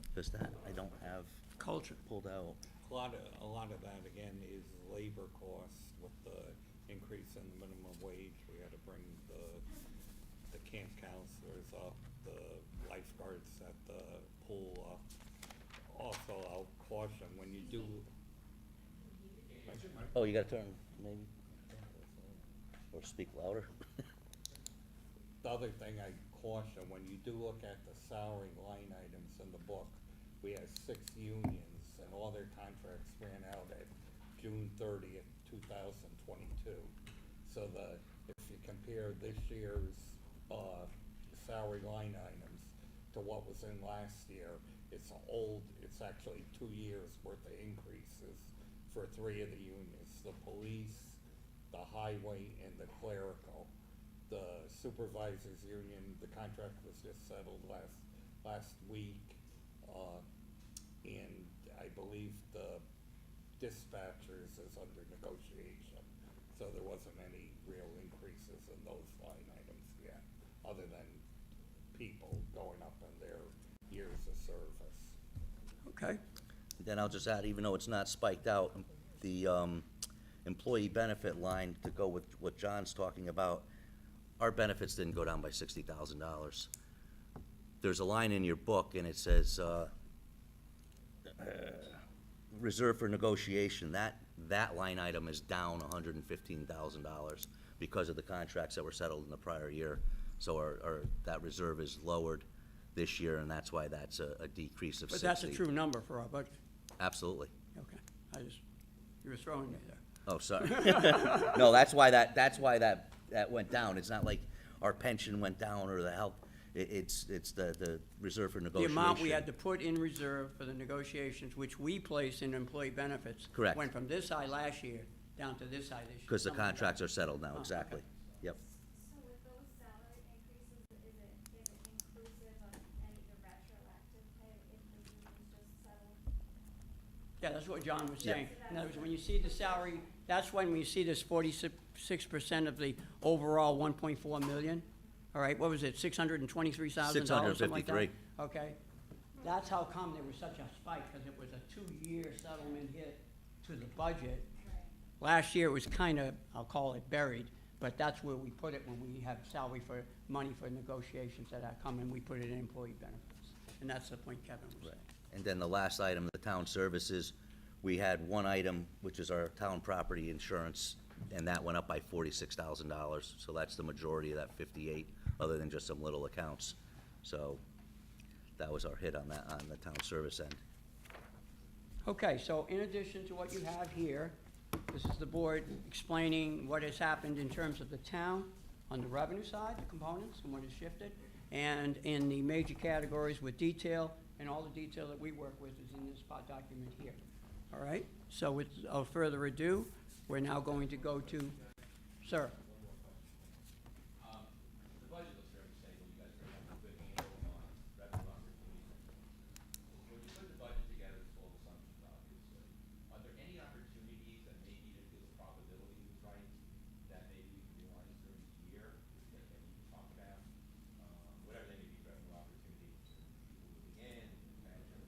Because that, I don't have Culture. pulled out. A lot of that, again, is labor costs with the increase in the minimum wage. We had to bring the camp counselors up, the lifeguards at the pool up. Also, I'll caution, when you do. Oh, you gotta turn, maybe? Or speak louder? The other thing I caution, when you do look at the salary line items in the book, we have 6 unions, and all their contracts ran out at June 30th, 2022. So if you compare this year's salary line items to what was in last year, it's actually 2 years worth of increases for 3 of the unions: the police, the highway, and the clerical. The supervisors union, the contract was just settled last week, and I believe the dispatchers is under negotiation. So there wasn't any real increases in those line items yet, other than people going up in their years of service. Okay. Then I'll just add, even though it's not spiked out, the employee benefit line, to go with what John's talking about, our benefits didn't go down by $60,000. There's a line in your book, and it says, reserve for negotiation. That line item is down $115,000 because of the contracts that were settled in the prior year. So that reserve is lowered this year, and that's why that's a decrease of 60. But that's a true number for our budget. Absolutely. Okay. You were throwing me there. Oh, sorry. No, that's why that went down. It's not like our pension went down or the health. It's the reserve for The negotiation. amount we had to put in reserve for the negotiations, which we placed in employee benefits. Correct. Went from this high last year down to this high this year. Because the something like that. contracts are settled now, Oh, exactly. okay. Yep. So with those salary increases, is it inclusive of any of the retroactive pay if the unions just settled? Yeah, that's what John was Yeah. saying. In other words, when you see the salary, that's when we see this 46% of the overall 1.4 million. All right, what was it, $623,000, something like that? 653. Okay. That's how come there was such a spike, because it was a 2-year settlement hit to the budget. Last year, it was kind of, I'll call it buried, but that's where we put it when we have salary for, money for negotiations that are coming, we put it in employee benefits. And that's the point Kevin was saying. And then the last item, the town services, we had one item, which is our town property insurance, and that went up by $46,000. So that's the majority of that 58, other than just some little accounts. So that was our hit on that, on the town service end. Okay, so in addition to what you have here, this is the board explaining what has happened in terms of the town on the revenue side, the components, and what has shifted, and in the major categories with detail, and all the detail that we work with is in this spot document here. All right, so without further ado, we're now going to go to, sir. The budget looks very stable, you guys are having a good handle on revenue opportunities. When you put the budget together, it's full of assumptions, obviously. Are there any opportunities that maybe you didn't feel the probability was right, that maybe you can realize during the year, that maybe you can talk about? Whatever they may be, revenue opportunities, people moving in, expansion,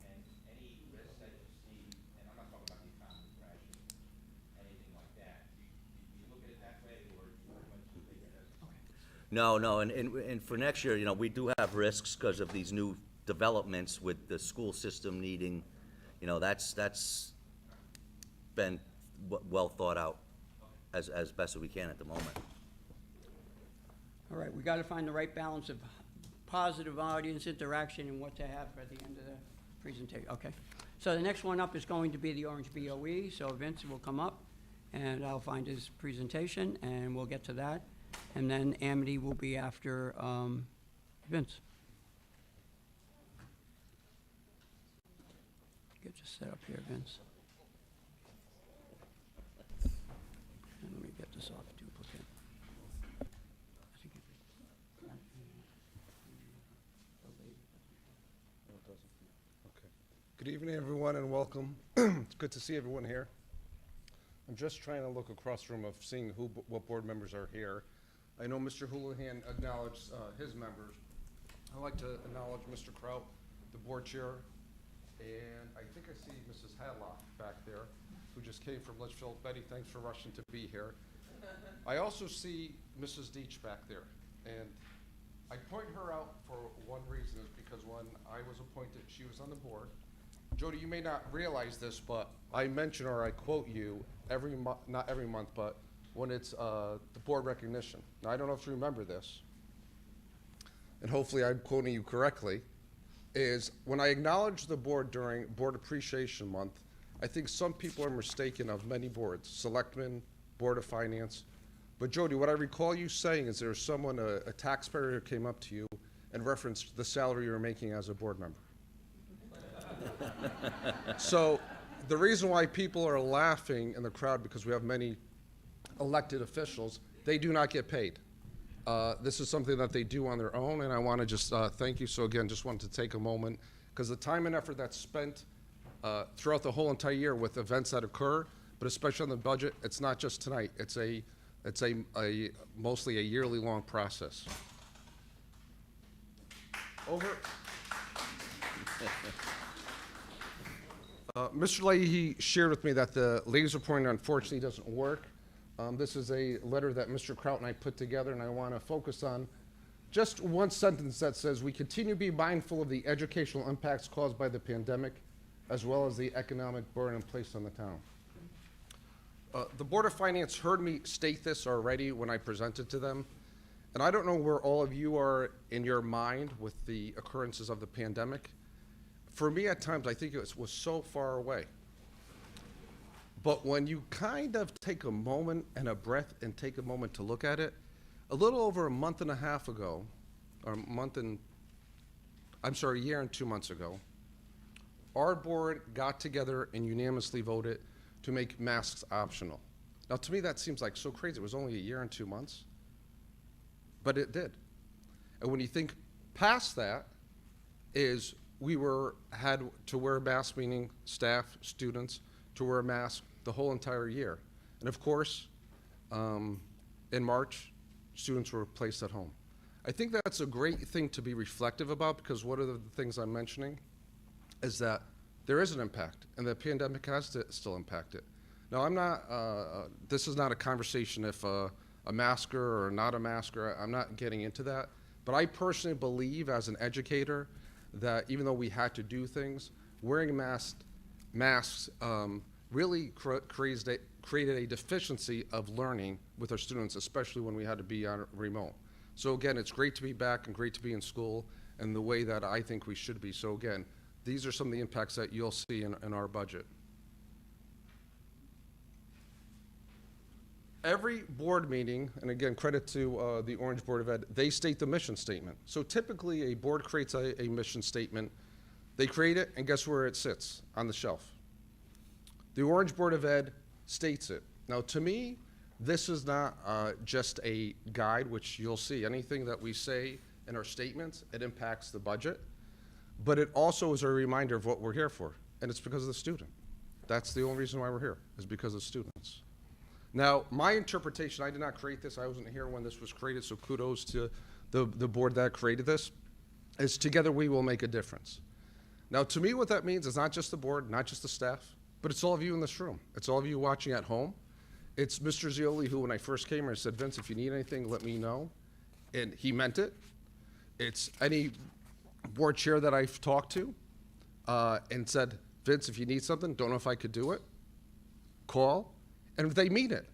and any risks that you see, and I'm not talking about the economy crashing, anything like that. Do you look at it that way, No, no, and for next year, you know, we do have risks because of these new developments with the school system needing, you know, that's been well thought out as best as we can at the moment. All right, we got to find the right balance of positive audience interaction and what to have at the end of the presentation. Okay. So the next one up is going to be the Orange BOE. So Vince will come up, and I'll find his presentation, and we'll get to that. And then Amity will be after Vince. Get you set up here, Vince. And let me get this off duplicate. I think Good evening, everyone, and welcome. It's good to see everyone here. I'm just trying to look across the room of seeing what board members are here. I know Mr. Houlihan acknowledged his members. I'd like to acknowledge Mr. Kraut, the board chair, and I think I see Mrs. Hadlock back there, who just came from Litchfield. Betty, thanks for rushing to be here. I also see Mrs. Deach back there, and I point her out for one reason, is because when I was appointed, she was on the board. Jody, you may not realize this, but I mention or I quote you every month, not every month, but when it's the board recognition. Now, I don't know if you remember this, and hopefully I'm quoting you correctly, is when I acknowledge the board during Board Appreciation Month, I think some people are mistaken of many boards, Selectmen, Board of Finance. But Jody, what I recall you saying is there was someone, a taxpayer who came up to you and referenced the salary you were making as a board member. So the reason why people are laughing in the crowd, because we have many elected officials, they do not get paid. This is something that they do on their own, and I want to just thank you. So again, just wanted to take a moment, because the time and effort that's spent throughout the whole entire year with events that occur, but especially on the budget, it's not just tonight. It's a mostly a yearly long process. Over. Mr. Leahy shared with me that the laser pointer unfortunately doesn't work. This is a letter that Mr. Kraut and I put together, and I want to focus on just one sentence that says, "We continue to be mindful of the educational impacts caused by the pandemic, as well as the economic burden placed on the town." The Board of Finance heard me state this already when I presented to them, and I don't know where all of you are in your mind with the occurrences of the pandemic. For me, at times, I think it was so far away. But when you kind of take a moment and a breath and take a moment to look at it, a little over a month and a half ago, or a year and 2 months ago, our board got together and unanimously voted to make masks optional. Now, to me, that seems like so crazy. It was only a year and 2 months, but it did. And when you think past that, is we had to wear a mask, meaning staff, students, to wear a mask the whole entire year. And of course, in March, students were placed at home. I think that's a great thing to be reflective about, because one of the things I'm mentioning is that there is an impact, and the pandemic has to still impact it. Now, I'm not, this is not a conversation if a masker or not a masker, I'm not getting into that. But I personally believe, as an educator, that even though we had to do things, wearing masks really created a deficiency of learning with our students, especially when we had to be on remote. So again, it's great to be back and great to be in school in the way that I think we should be. So again, these are some of the impacts that you'll see in our budget. Every board meeting, and again, credit to the Orange Board of Ed, they state the mission statement. So typically, a board creates a mission statement. They create it, and guess where it sits? On the shelf. The Orange Board of Ed states it. Now, to me, this is not just a guide, which you'll see. Anything that we say in our statements, it impacts the budget. But it also is a reminder of what we're here for, and it's because of the student. That's the only reason why we're here, is because of students. Now, my interpretation, I did not create this. I wasn't here when this was created, so kudos to the board that created this, is together we will make a difference. Now, to me, what that means is not just the board, not just the staff, but it's all of you in this room. It's all of you watching at home. It's Mr. Zioli who, when I first came here, said, "Vince, if you need anything, let me know." and he meant it. It's any board chair that I've talked to and said, Vince, if you need something, don't know if I could do it, call, and they mean it.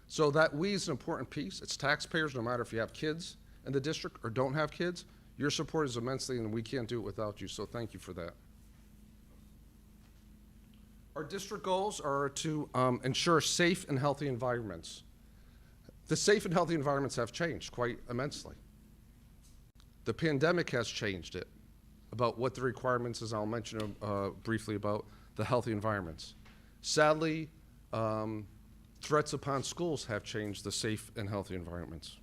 So that we is an important piece. It's taxpayers, no matter if you have kids in the district or don't have kids. Your support is immensely, and we can't do it without you, so thank you for that. Our district goals are to ensure safe and healthy environments. The safe and healthy environments have changed quite immensely. The pandemic has changed it about what the requirements is. I'll mention briefly about the healthy environments. Sadly, threats upon schools have changed the safe and healthy environments.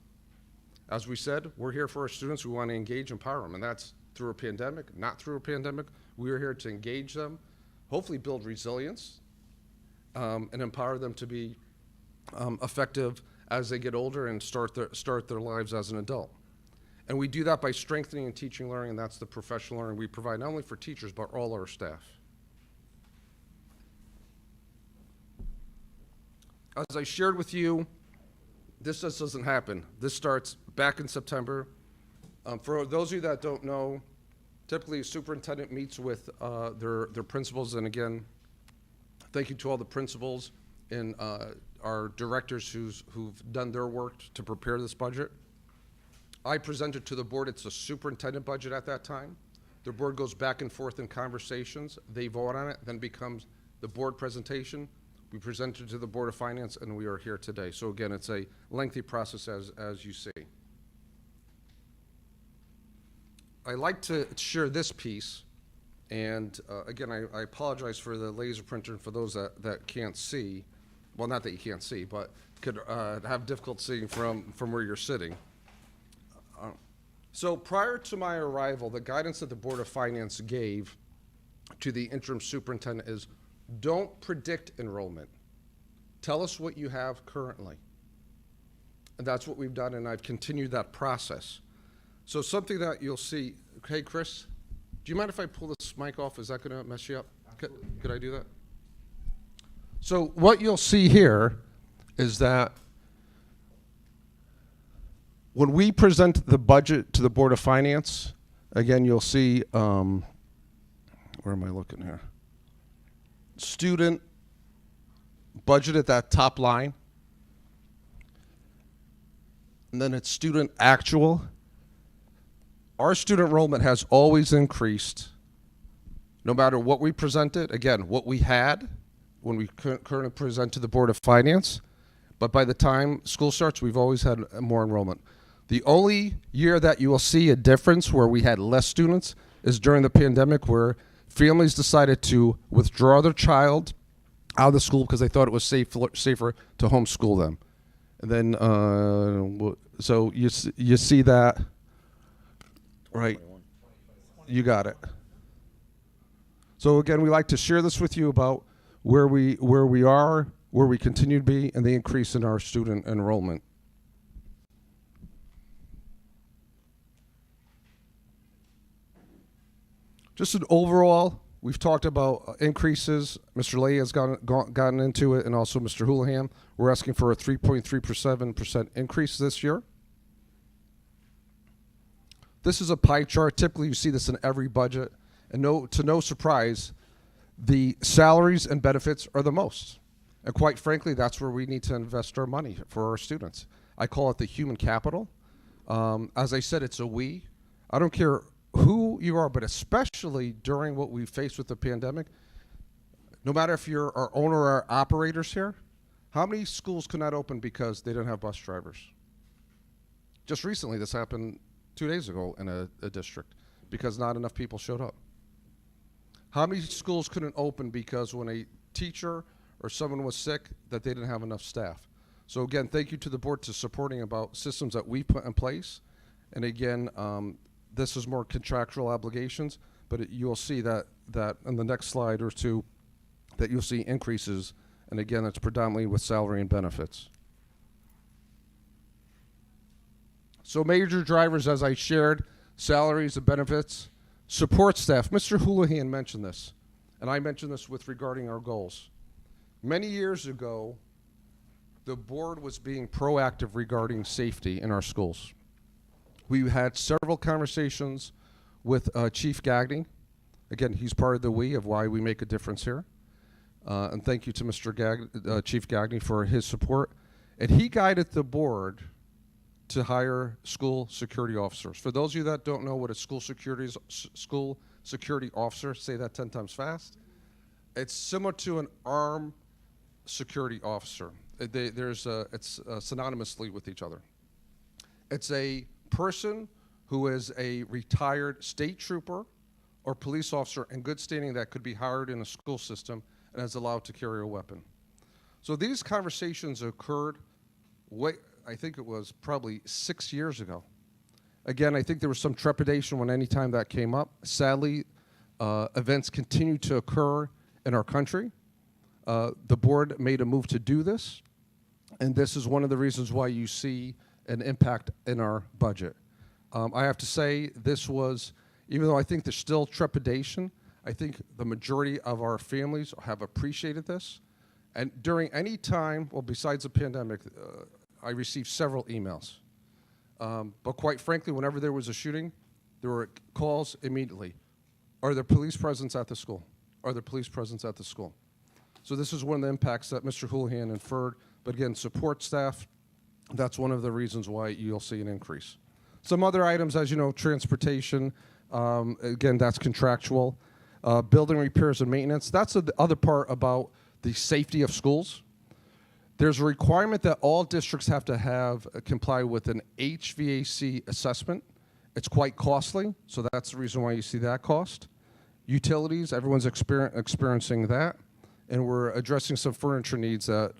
As we said, we're here for our students. We want to engage, empower them, and that's through a pandemic, not through a pandemic. We are here to engage them, hopefully build resilience, and empower them to be effective as they get older and start their lives as an adult. And we do that by strengthening and teaching learning, and that's the professional learning we provide not only for teachers, but all our staff. As I shared with you, this just doesn't happen. This starts back in September. For those of you that don't know, typically a superintendent meets with their principals, and again, thank you to all the principals and our directors who've done their work to prepare this budget. I presented to the board. It's a superintendent budget at that time. The board goes back and forth in conversations. They vote on it, then becomes the board presentation. We presented to the Board of Finance, and we are here today. So again, it's a lengthy process as you see. I like to share this piece, and again, I apologize for the laser printer and for those that can't see. Well, not that you can't see, but could have difficulty seeing from where you're sitting. So prior to my arrival, the guidance that the Board of Finance gave to the interim superintendent is, don't predict enrollment. Tell us what you have currently. And that's what we've done, and I've continued that process. So something that you'll see, hey, Chris, do you mind if I pull this mic off? Is that gonna mess you up? Could I do that? So what you'll see here is that when we present the budget to the Board of Finance, again, you'll see, where am I looking here? Student budget at that top line. And then it's student actual. Our student enrollment has always increased, no matter what we presented. Again, what we had when we currently present to the Board of Finance. But by the time school starts, we've always had more enrollment. The only year that you will see a difference where we had less students is during the pandemic, where families decided to withdraw their child out of the school because they thought it was safer to homeschool them. And then, so you see that, right? You got it. So again, we like to share this with you about where we are, where we continue to be, and the increase in our student enrollment. Just an overall, we've talked about increases. Mr. Lay has gotten into it, and also Mr. Houlihan. We're asking for a 3.37% increase this year. This is a pie chart. Typically, you see this in every budget. And to no surprise, the salaries and benefits are the most. And quite frankly, that's where we need to invest our money for our students. I call it the human capital. As I said, it's a we. I don't care who you are, but especially during what we faced with the pandemic, no matter if you're our owner or our operators here, how many schools could not open because they didn't have bus drivers? Just recently, this happened 2 days ago in a district because not enough people showed up. How many schools couldn't open because when a teacher or someone was sick that they didn't have enough staff? So again, thank you to the board to supporting about systems that we put in place. And again, this is more contractual obligations, but you'll see that in the next slide or two that you'll see increases, and again, it's predominantly with salary and benefits. So major drivers, as I shared, salaries and benefits, support staff. Mr. Houlihan mentioned this, and I mentioned this with regarding our goals. Many years ago, the board was being proactive regarding safety in our schools. We had several conversations with Chief Gagné. Again, he's part of the we of why we make a difference here. And thank you to Chief Gagné for his support. And he guided the board to hire school security officers. For those of you that don't know what a school security officer, say that 10 times fast, it's similar to an armed security officer. It's synonymously with each other. It's a person who is a retired state trooper or police officer in good standing that could be hired in a school system and is allowed to carry a weapon. So these conversations occurred, I think it was probably 6 years ago. Again, I think there was some trepidation when any time that came up. Sadly, events continue to occur in our country. The board made a move to do this, and this is one of the reasons why you see an impact in our budget. I have to say, this was, even though I think there's still trepidation, I think the majority of our families have appreciated this. And during any time, well, besides the pandemic, I received several emails. But quite frankly, whenever there was a shooting, there were calls immediately. Are there police presence at the school? Are there police presence at the school? So this is one of the impacts that Mr. Houlihan inferred. But again, support staff, that's one of the reasons why you'll see an increase. Some other items, as you know, transportation, again, that's contractual. Building repairs and maintenance, that's the other part about the safety of schools. There's a requirement that all districts have to have comply with an HVAC assessment. It's quite costly, so that's the reason why you see that cost. Utilities, everyone's experiencing that. And we're addressing some furniture needs that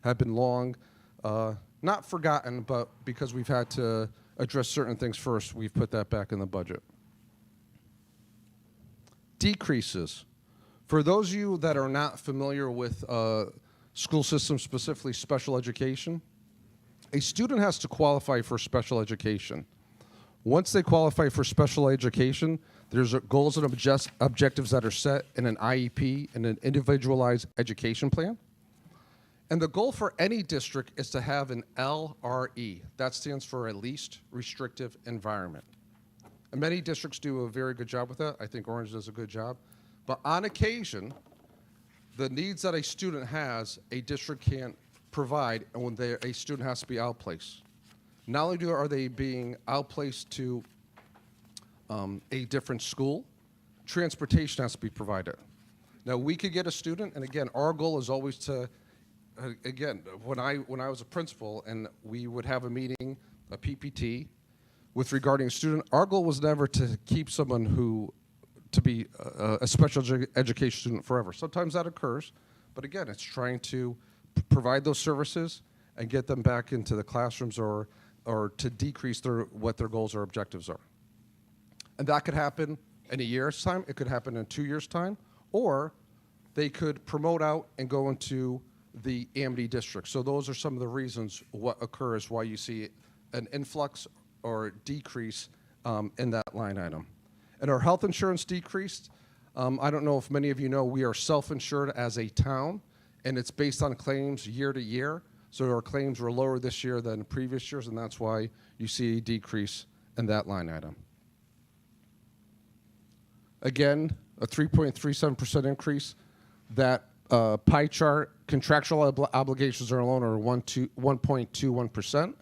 have been long, not forgotten, but because we've had to address certain things first, we've put that back in the budget. Decreases. For those of you that are not familiar with school systems, specifically special education, a student has to qualify for special education. Once they qualify for special education, there's goals and objectives that are set in an IEP and an individualized education plan. And the goal for any district is to have an LRE. That stands for a least restrictive environment. And many districts do a very good job with that. I think Orange does a good job. But on occasion, the needs that a student has, a district can't provide, and when a student has to be outplaced. Not only are they being outplaced to a different school, transportation has to be provided. Now, we could get a student, and again, our goal is always to, again, when I was a principal and we would have a meeting, a PPT, with regarding a student, our goal was never to keep someone to be a special education student forever. Sometimes that occurs, but again, it's trying to provide those services and get them back into the classrooms or to decrease what their goals or objectives are. And that could happen in a year's time, it could happen in 2 years' time, or they could promote out and go into the Amity district. So those are some of the reasons what occurs, why you see an influx or decrease in that line item. And our health insurance decreased. I don't know if many of you know, we are self-insured as a town, and it's based on claims year to year. So our claims were lower this year than previous years, and that's why you see a decrease in that line item. Again, a 3.37% increase. That pie chart, contractual obligations are alone are 1.21%.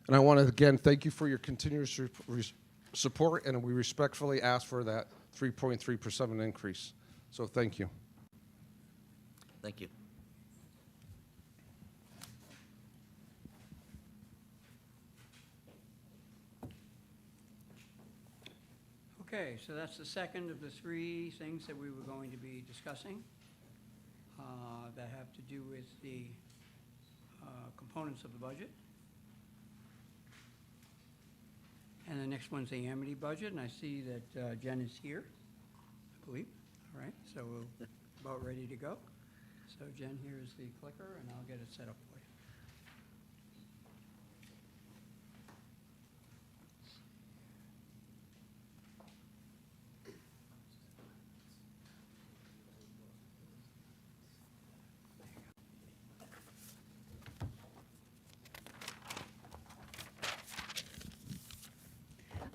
And I want to, again, thank you for your continuous support, and we respectfully ask for that 3.3% increase. So thank you. Thank you. Okay, so that's the second of the three things that we were going to be discussing that have to do with the components of the budget. And the next one's the Amity budget, and I see that Jen is here, I believe. All right, so we're about ready to go. So Jen, here is the clicker, and I'll get it set up for you.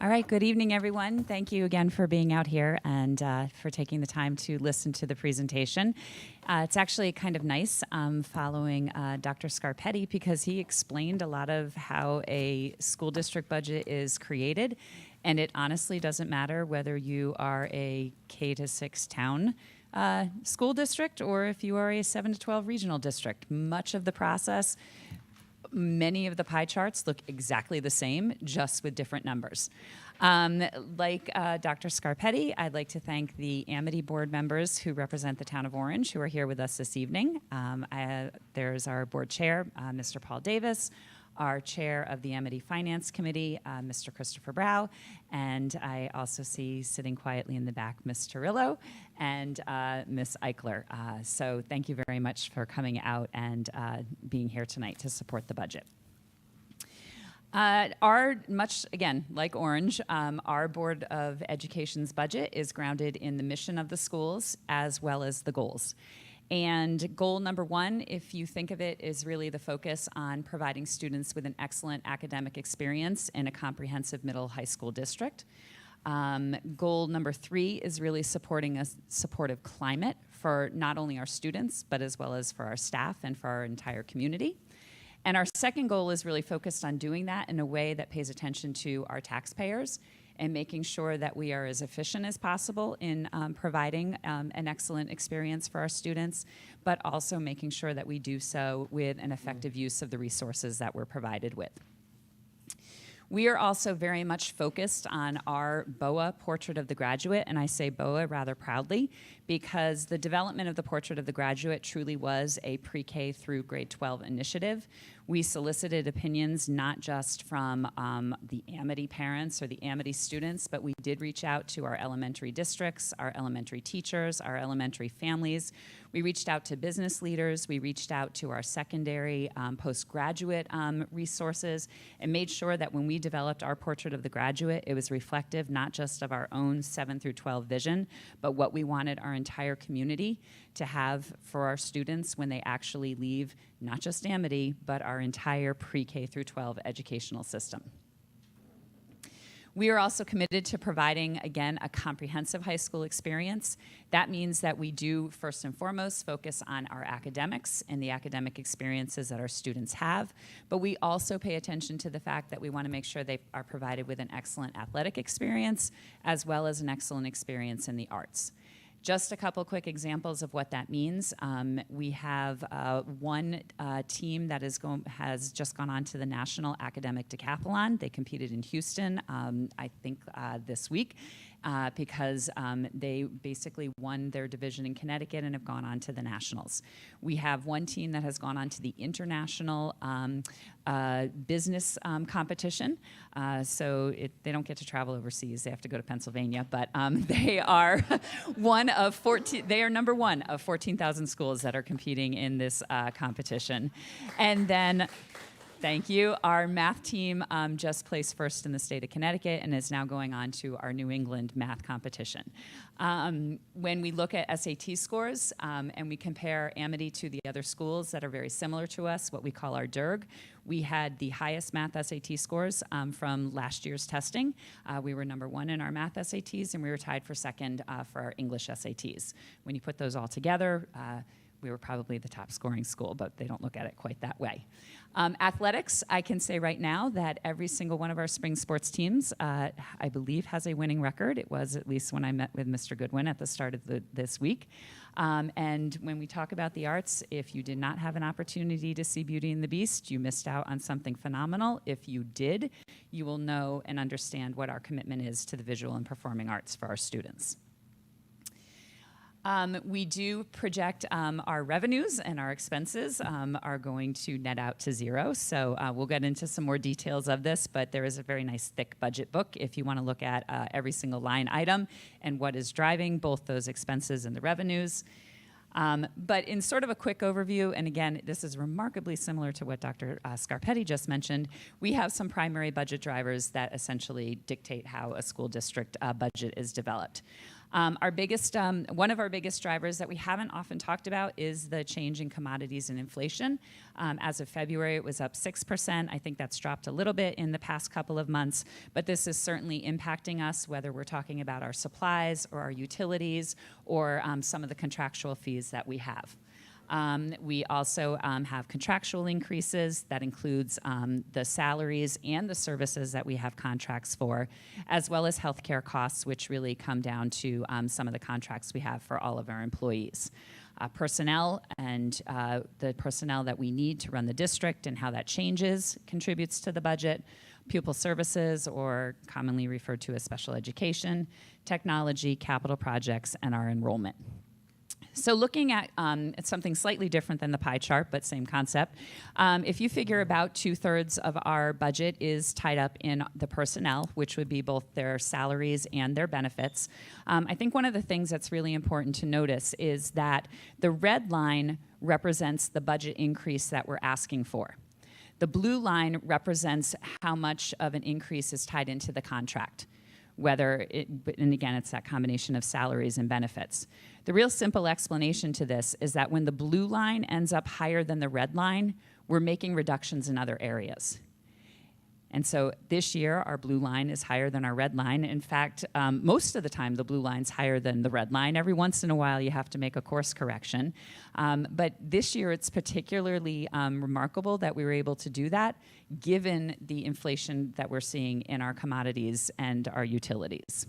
All right, good evening, everyone. Thank you again for being out here and for taking the time to listen to the presentation. It's actually kind of nice following Dr. Scarpetti because he explained a lot of how a school district budget is created, and it honestly doesn't matter whether you are a K-6 town school district or if you are a 7 to 12 regional district. Much of the process, many of the pie charts look exactly the same, just with different numbers. Like Dr. Scarpetti, I'd like to thank the Amity board members who represent the town of Orange who are here with us this evening. There's our board chair, Mr. Paul Davis, our chair of the Amity Finance Committee, Mr. Christopher Brow, and I also see sitting quietly in the back, Ms. Torillo and Ms. Eichler. So thank you very much for coming out and being here tonight to support the budget. Again, like Orange, our Board of Education's budget is grounded in the mission of the schools as well as the goals. And goal number one, if you think of it, is really the focus on providing students with an excellent academic experience in a comprehensive middle high school district. Goal number three is really supporting a supportive climate for not only our students, but as well as for our staff and for our entire community. And our second goal is really focused on doing that in a way that pays attention to our taxpayers and making sure that we are as efficient as possible in providing an excellent experience for our students, but also making sure that we do so with an effective use of the resources that we're provided with. We are also very much focused on our BOA Portrait of the Graduate, and I say BOA rather proudly because the development of the Portrait of the Graduate truly was a pre-K through grade 12 initiative. We solicited opinions not just from the Amity parents or the Amity students, but we did reach out to our elementary districts, our elementary teachers, our elementary families. We reached out to business leaders. We reached out to our secondary postgraduate resources and made sure that when we developed our Portrait of the Graduate, it was reflective not just of our own 7 through 12 vision, but what we wanted our entire community to have for our students when they actually leave not just Amity, but our entire pre-K through 12 educational system. We are also committed to providing, again, a comprehensive high school experience. That means that we do, first and foremost, focus on our academics and the academic experiences that our students have, but we also pay attention to the fact that we want to make sure they are provided with an excellent athletic experience as well as an excellent experience in the arts. Just a couple quick examples of what that means. We have one team that has just gone on to the National Academic Decathlon. They competed in Houston, I think this week, because they basically won their division in Connecticut and have gone on to the Nationals. We have one team that has gone on to the International Business Competition. So they don't get to travel overseas. They have to go to Pennsylvania, but they are one of 14, they are number one of 14,000 schools that are competing in this competition. And then, thank you, our math team just placed first in the state of Connecticut and is now going on to our New England math competition. When we look at SAT scores and we compare Amity to the other schools that are very similar to us, what we call our DERG, we had the highest math SAT scores from last year's testing. We were number one in our math SATs, and we were tied for second for our English SATs. When you put those all together, we were probably the top scoring school, but they don't look at it quite that way. Athletics, I can say right now that every single one of our spring sports teams, I believe, has a winning record. It was at least when I met with Mr. Goodwin at the start of this week. And when we talk about the arts, if you did not have an opportunity to see Beauty and the Beast, you missed out on something phenomenal. If you did, you will know and understand what our commitment is to the visual and performing arts for our students. We do project our revenues and our expenses are going to net out to zero. So we'll get into some more details of this, but there is a very nice thick budget book if you want to look at every single line item and what is driving both those expenses and the revenues. But in sort of a quick overview, and again, this is remarkably similar to what Dr. Scarpetti just mentioned, we have some primary budget drivers that essentially dictate how a school district budget is developed. One of our biggest drivers that we haven't often talked about is the change in commodities and inflation. As of February, it was up 6%. I think that's dropped a little bit in the past couple of months, but this is certainly impacting us, whether we're talking about our supplies or our utilities or some of the contractual fees that we have. We also have contractual increases. That includes the salaries and the services that we have contracts for, as well as healthcare costs, which really come down to some of the contracts we have for all of our employees. Personnel and the personnel that we need to run the district and how that changes contributes to the budget. Pupil services, or commonly referred to as special education, technology, capital projects, and our enrollment. So looking at it's something slightly different than the pie chart, but same concept. If you figure about 2/3 of our budget is tied up in the personnel, which would be both their salaries and their benefits, I think one of the things that's really important to notice is that the red line represents the budget increase that we're asking for. The blue line represents how much of an increase is tied into the contract. And again, it's that combination of salaries and benefits. The real simple explanation to this is that when the blue line ends up higher than the red line, we're making reductions in other areas. And so this year, our blue line is higher than our red line. In fact, most of the time, the blue line's higher than the red line. Every once in a while, you have to make a course correction. But this year, it's particularly remarkable that we were able to do that, given the inflation that we're seeing in our commodities and our utilities.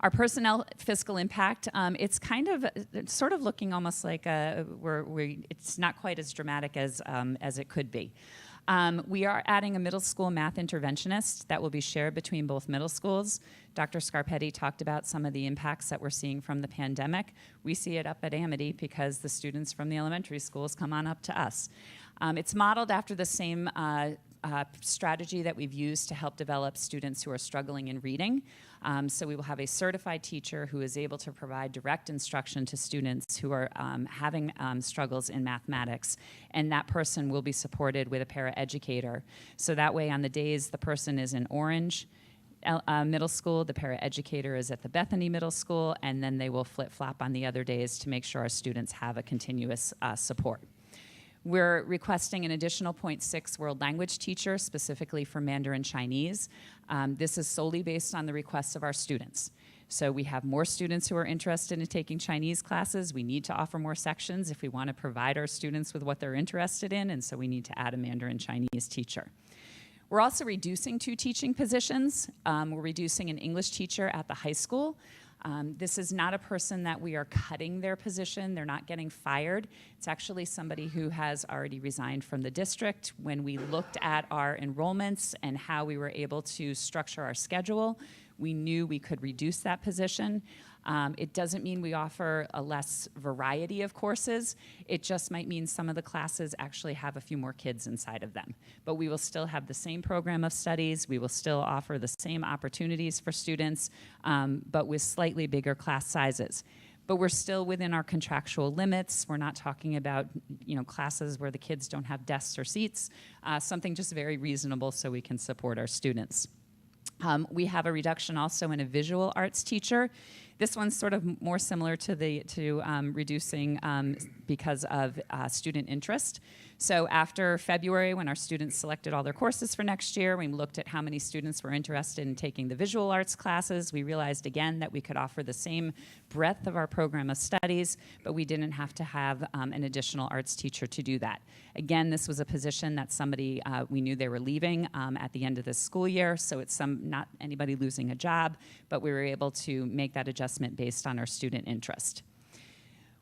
Our personnel fiscal impact, it's kind of sort of looking almost like it's not quite as dramatic as it could be. We are adding a middle school math interventionist that will be shared between both middle schools. Dr. Scarpetti talked about some of the impacts that we're seeing from the pandemic. We see it up at Amity because the students from the elementary schools come on up to us. It's modeled after the same strategy that we've used to help develop students who are struggling in reading. So we will have a certified teacher who is able to provide direct instruction to students who are having struggles in mathematics, and that person will be supported with a paraeducator. So that way on the days the person is in Orange Middle School, the paraeducator is at the Bethany Middle School, and then they will flip-flop on the other days to make sure our students have a continuous support. We're requesting an additional 0.6 world language teacher, specifically for Mandarin Chinese. This is solely based on the requests of our students. So we have more students who are interested in taking Chinese classes. We need to offer more sections if we want to provide our students with what they're interested in, and so we need to add a Mandarin Chinese teacher. We're also reducing 2 teaching positions. We're reducing an English teacher at the high school. This is not a person that we are cutting their position. They're not getting fired. It's actually somebody who has already resigned from the district. When we looked at our enrollments and how we were able to structure our schedule, we knew we could reduce that position. It doesn't mean we offer a less variety of courses. It just might mean some of the classes actually have a few more kids inside of them. But we will still have the same program of studies. We will still offer the same opportunities for students, but with slightly bigger class sizes. But we're still within our contractual limits. We're not talking about, classes where the kids don't have desks or seats, something just very reasonable so we can support our students. We have a reduction also in a visual arts teacher. This one's sort of more similar to reducing because of student interest. So after February, when our students selected all their courses for next year, we looked at how many students were interested in taking the visual arts classes. We realized again that we could offer the same breadth of our program of studies, but we didn't have to have an additional arts teacher to do that. Again, this was a position that somebody, we knew they were leaving at the end of this school year, so it's not anybody losing a job, but we were able to make that adjustment based on our student interest.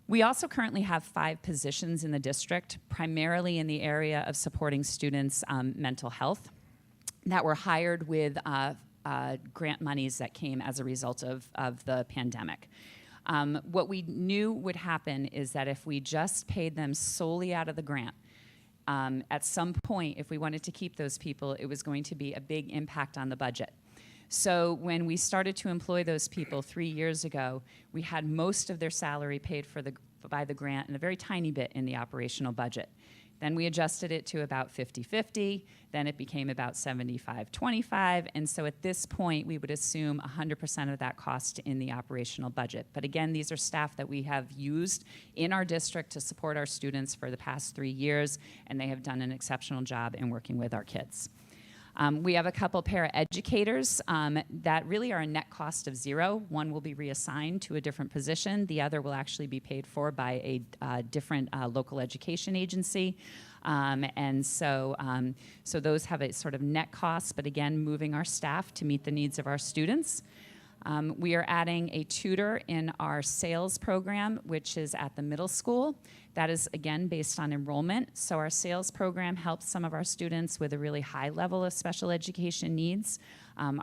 We also currently have 5 positions in the district, primarily in the area of supporting students' mental health, that were hired with grant monies that came as a result of the pandemic. What we knew would happen is that if we just paid them solely out of the grant, at some point, if we wanted to keep those people, it was going to be a big impact on the budget. So when we started to employ those people 3 years ago, we had most of their salary paid for by the grant and a very tiny bit in the operational budget. Then we adjusted it to about 50-50. Then it became about 75-25. And so at this point, we would assume 100% of that cost in the operational budget. But again, these are staff that we have used in our district to support our students for the past 3 years, and they have done an exceptional job in working with our kids. We have a couple paraeducators that really are a net cost of zero. One will be reassigned to a different position. The other will actually be paid for by a different local education agency. So those have a sort of net cost, but again, moving our staff to meet the needs of our students. We are adding a tutor in our sales program, which is at the middle school. That is, again, based on enrollment. So our sales program helps some of our students with a really high level of special education needs.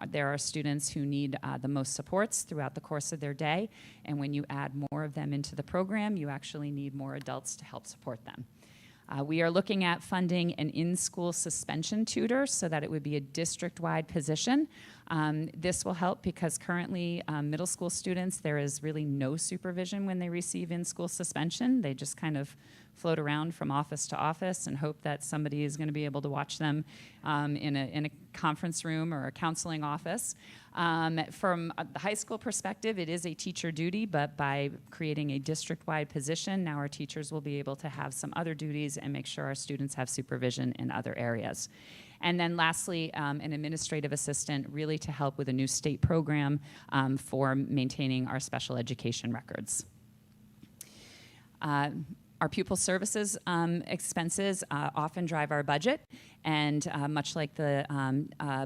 There are students who need the most supports throughout the course of their day. And when you add more of them into the program, you actually need more adults to help support them. We are looking at funding an in-school suspension tutor so that it would be a district-wide position. This will help because currently middle school students, there is really no supervision when they receive in-school suspension. They just kind of float around from office to office and hope that somebody is going to be able to watch them in a conference room or a counseling office. From the high school perspective, it is a teacher duty, but by creating a district-wide position, now our teachers will be able to have some other duties and make sure our students have supervision in other areas. And then lastly, an administrative assistant really to help with a new state program for maintaining our special education records. Our pupil services expenses often drive our budget, and much like the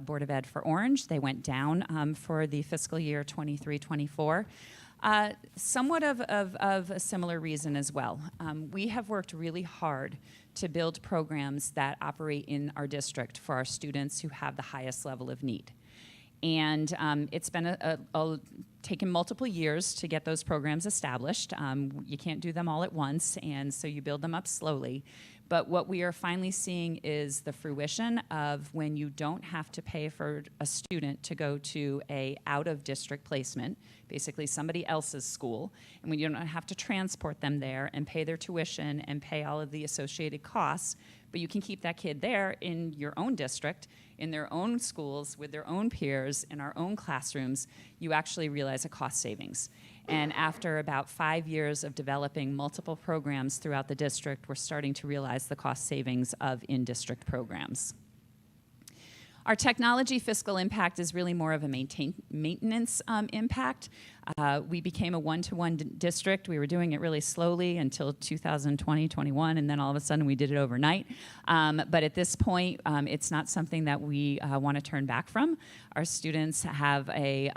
Board of Ed for Orange, they went down for the fiscal year 23-24. Somewhat of a similar reason as well. We have worked really hard to build programs that operate in our district for our students who have the highest level of need. And it's been taken multiple years to get those programs established. You can't do them all at once, and so you build them up slowly. But what we are finally seeing is the fruition of when you don't have to pay for a student to go to a out-of-district placement, basically somebody else's school, and when you don't have to transport them there and pay their tuition and pay all of the associated costs, but you can keep that kid there in your own district, in their own schools, with their own peers, in our own classrooms, you actually realize a cost savings. And after about 5 years of developing multiple programs throughout the district, we're starting to realize the cost savings of in-district programs. Our technology fiscal impact is really more of a maintenance impact. We became a one-to-one district. We were doing it really slowly until 2020, 21, and then all of a sudden we did it overnight. But at this point, it's not something that we want to turn back from. Our students have a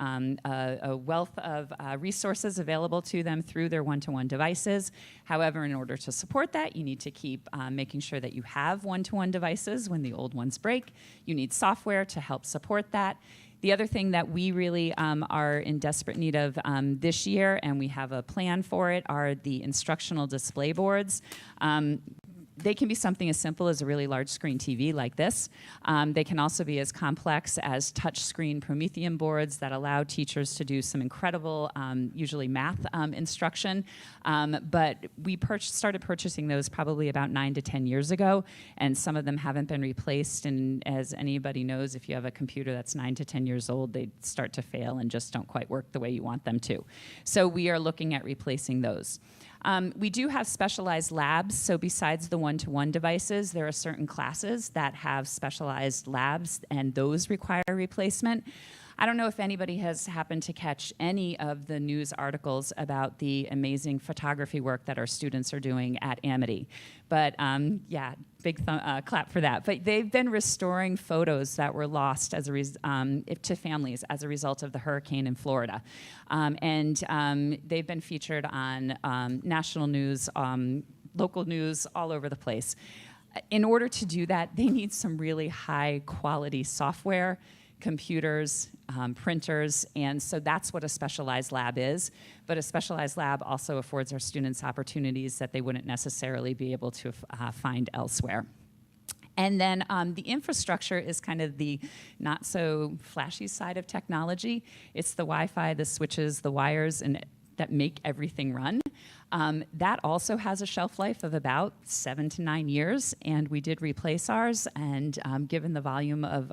wealth of resources available to them through their one-to-one devices. However, in order to support that, you need to keep making sure that you have one-to-one devices when the old ones break. You need software to help support that. The other thing that we really are in desperate need of this year, and we have a plan for it, are the instructional display boards. They can be something as simple as a really large screen TV like this. They can also be as complex as touchscreen Promethean boards that allow teachers to do some incredible, usually math instruction. But we started purchasing those probably about 9 to 10 years ago, and some of them haven't been replaced. And as anybody knows, if you have a computer that's 9 to 10 years old, they start to fail and just don't quite work the way you want them to. So we are looking at replacing those. We do have specialized labs, so besides the one-to-one devices, there are certain classes that have specialized labs, and those require replacement. I don't know if anybody has happened to catch any of the news articles about the amazing photography work that our students are doing at Amity. But yeah, big clap for that. But they've been restoring photos that were lost as to families as a result of the hurricane in Florida. They've been featured on national news, local news, all over the place. In order to do that, they need some really high quality software, computers, printers, and so that's what a specialized lab is. But a specialized lab also affords our students opportunities that they wouldn't necessarily be able to find elsewhere. And then the infrastructure is kind of the not so flashy side of technology. It's the Wi-Fi, the switches, the wires, and that make everything run. That also has a shelf life of about 7 to 9 years, and we did replace ours, and given the volume of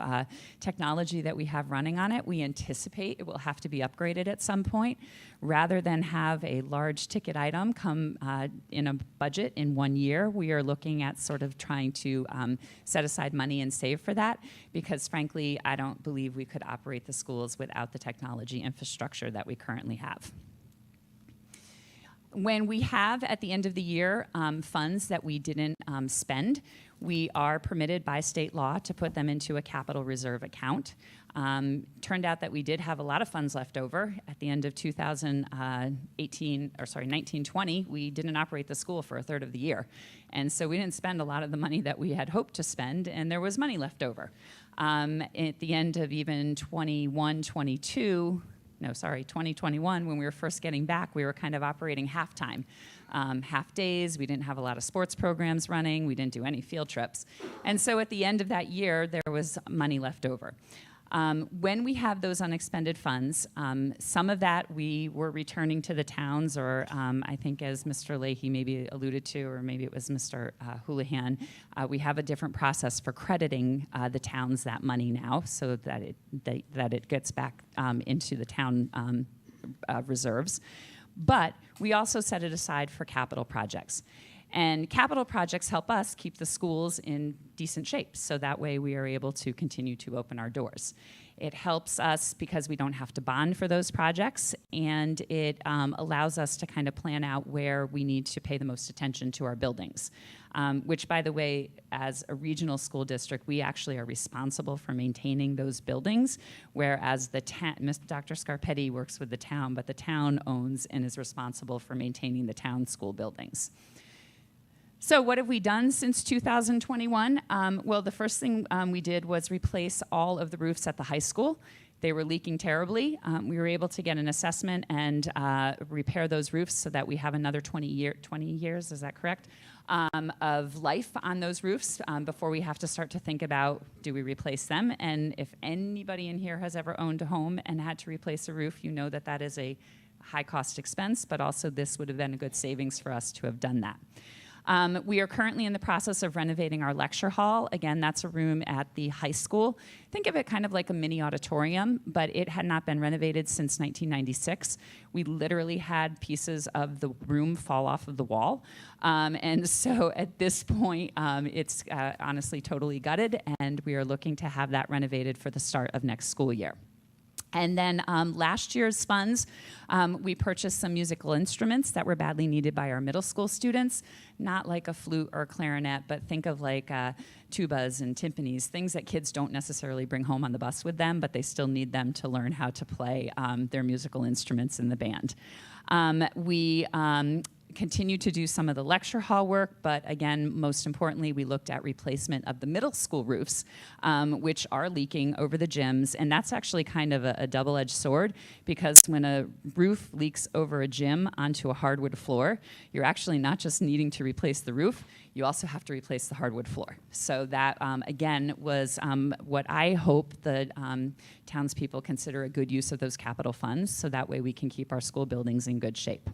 technology that we have running on it, we anticipate it will have to be upgraded at some point. Rather than have a large ticket item come in a budget in 1 year, we are looking at sort of trying to set aside money and save for that, because frankly, I don't believe we could operate the schools without the technology infrastructure that we currently have. When we have, at the end of the year, funds that we didn't spend, we are permitted by state law to put them into a capital reserve account. Turned out that we did have a lot of funds left over. At the end of 1920, we didn't operate the school for a third of the year. And so we didn't spend a lot of the money that we had hoped to spend, and there was money left over. At the end of even 2021, when we were first getting back, we were kind of operating half-time. Half days, we didn't have a lot of sports programs running, we didn't do any field trips. And so at the end of that year, there was money left over. When we have those unexpended funds, some of that we were returning to the towns, or I think as Mr. Leahy maybe alluded to, or maybe it was Mr. Houlihan, we have a different process for crediting the towns that money now, so that it gets back into the town reserves. But we also set it aside for capital projects. And capital projects help us keep the schools in decent shape, so that way we are able to continue to open our doors. It helps us because we don't have to bond for those projects, and it allows us to kind of plan out where we need to pay the most attention to our buildings. Which, by the way, as a regional school district, we actually are responsible for maintaining those buildings, whereas Dr. Scarpetti works with the town, but the town owns and is responsible for maintaining the town school buildings. So what have we done since 2021? Well, the first thing we did was replace all of the roofs at the high school. They were leaking terribly. We were able to get an assessment and repair those roofs so that we have another 20 years, is that correct, of life on those roofs before we have to start to think about, do we replace them? And if anybody in here has ever owned a home and had to replace a roof, you know that that is a high cost expense, but also this would have been a good savings for us to have done that. We are currently in the process of renovating our lecture hall. Again, that's a room at the high school. Think of it kind of like a mini auditorium, but it had not been renovated since 1996. We literally had pieces of the room fall off of the wall. And so at this point, it's honestly totally gutted, and we are looking to have that renovated for the start of next school year. And then last year's funds, we purchased some musical instruments that were badly needed by our middle school students, not like a flute or a clarinet, but think of like tubas and timpanis, things that kids don't necessarily bring home on the bus with them, but they still need them to learn how to play their musical instruments in the band. We continue to do some of the lecture hall work, but again, most importantly, we looked at replacement of the middle school roofs, which are leaking over the gyms, and that's actually kind of a double-edged sword, because when a roof leaks over a gym onto a hardwood floor, you're actually not just needing to replace the roof, you also have to replace the hardwood floor. So that, again, was what I hope the townspeople consider a good use of those capital funds, so that way we can keep our school buildings in good shape.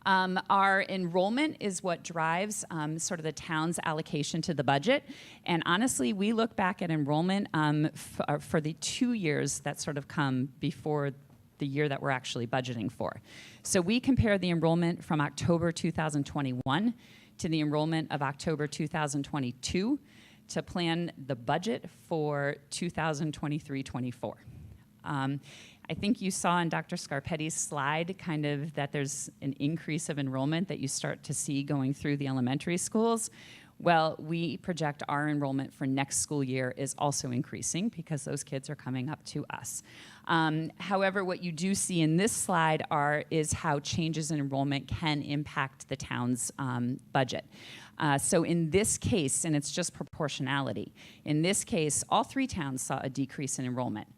Our enrollment is what drives sort of the town's allocation to the budget. And honestly, we look back at enrollment for the 2 years that sort of come before the year that we're actually budgeting for. So we compare the enrollment from October 2021 to the enrollment of October 2022 to plan the budget for 2023-24. I think you saw in Dr. Scarpetti's slide kind of that there's an increase of enrollment that you start to see going through the elementary schools. Well, we project our enrollment for next school year is also increasing because those kids are coming up to us. However, what you do see in this slide is how changes in enrollment can impact the town's budget. So in this case, and it's just proportionality, in this case, all 3 towns saw a decrease in enrollment.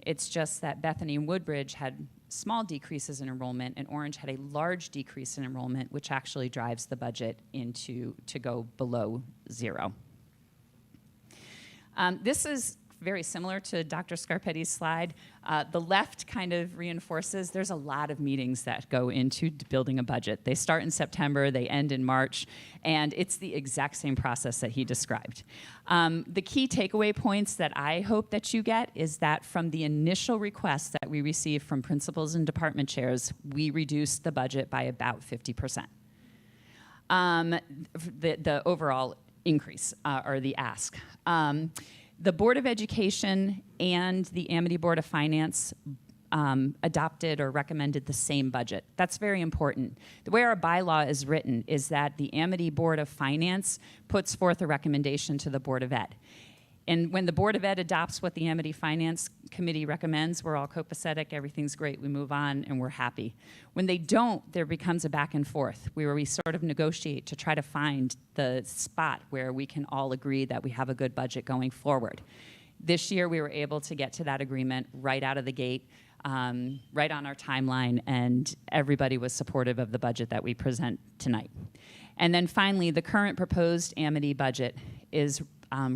It's just that Bethany and Woodbridge had small decreases in enrollment, and Orange had a large decrease in enrollment, which actually drives the budget to go below 0. This is very similar to Dr. Scarpetti's slide. The left kind of reinforces there's a lot of meetings that go into building a budget. They start in September, they end in March, and it's the exact same process that he described. The key takeaway points that I hope that you get is that from the initial request that we received from principals and department chairs, we reduced the budget by about 50%. The overall increase or the ask. The Board of Education and the Amity Board of Finance adopted or recommended the same budget. That's very important. The way our bylaw is written is that the Amity Board of Finance puts forth a recommendation to the Board of Ed. And when the Board of Ed adopts what the Amity Finance Committee recommends, we're all copacetic, everything's great, we move on, and we're happy. When they don't, there becomes a back and forth where we sort of negotiate to try to find the spot where we can all agree that we have a good budget going forward. This year, we were able to get to that agreement right out of the gate, right on our timeline, and everybody was supportive of the budget that we present tonight. And then finally, the current proposed Amity budget is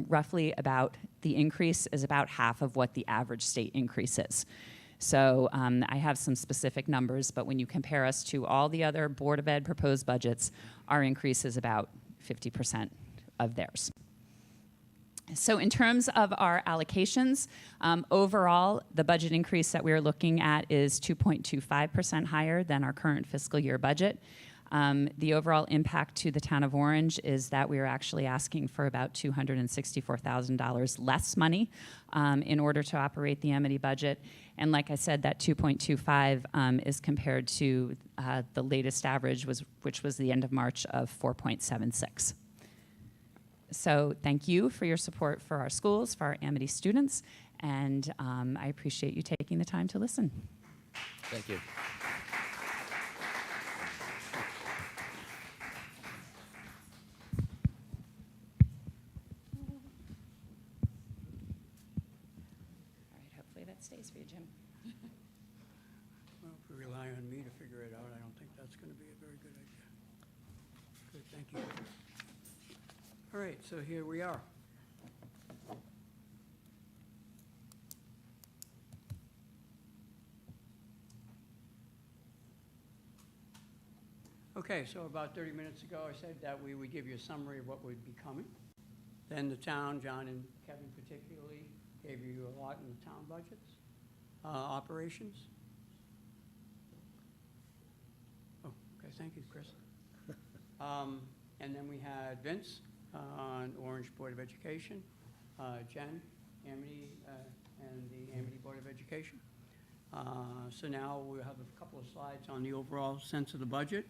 roughly about, the increase is about half of what the average state increase is. So I have some specific numbers, but when you compare us to all the other Board of Ed proposed budgets, our increase is about 50% of theirs. So in terms of our allocations, overall, the budget increase that we are looking at is 2.25% higher than our current fiscal year budget. The overall impact to the town of Orange is that we are actually asking for about $264,000 less money in order to operate the Amity budget. And like I said, that 2.25 is compared to the latest average, which was the end of March of 4.76. So thank you for your support for our schools, for our Amity students, and I appreciate you taking the time to listen. Thank you. All right, hopefully that stays for you, Jim. Well, if we rely on me to figure it out, I don't think that's going to be a very good idea. Good, thank you. All right, so here we are. Okay, so about 30 minutes ago, I said that we would give you a summary of what would be coming. Then the town, John and Kevin particularly, gave you a lot in the town budgets, operations. Oh, okay, thank you, Chris. And then we had Vince on Orange Board of Education, Jen, Amity, and the Amity Board of Education. So now we'll have a couple of slides on the overall sense of the budget.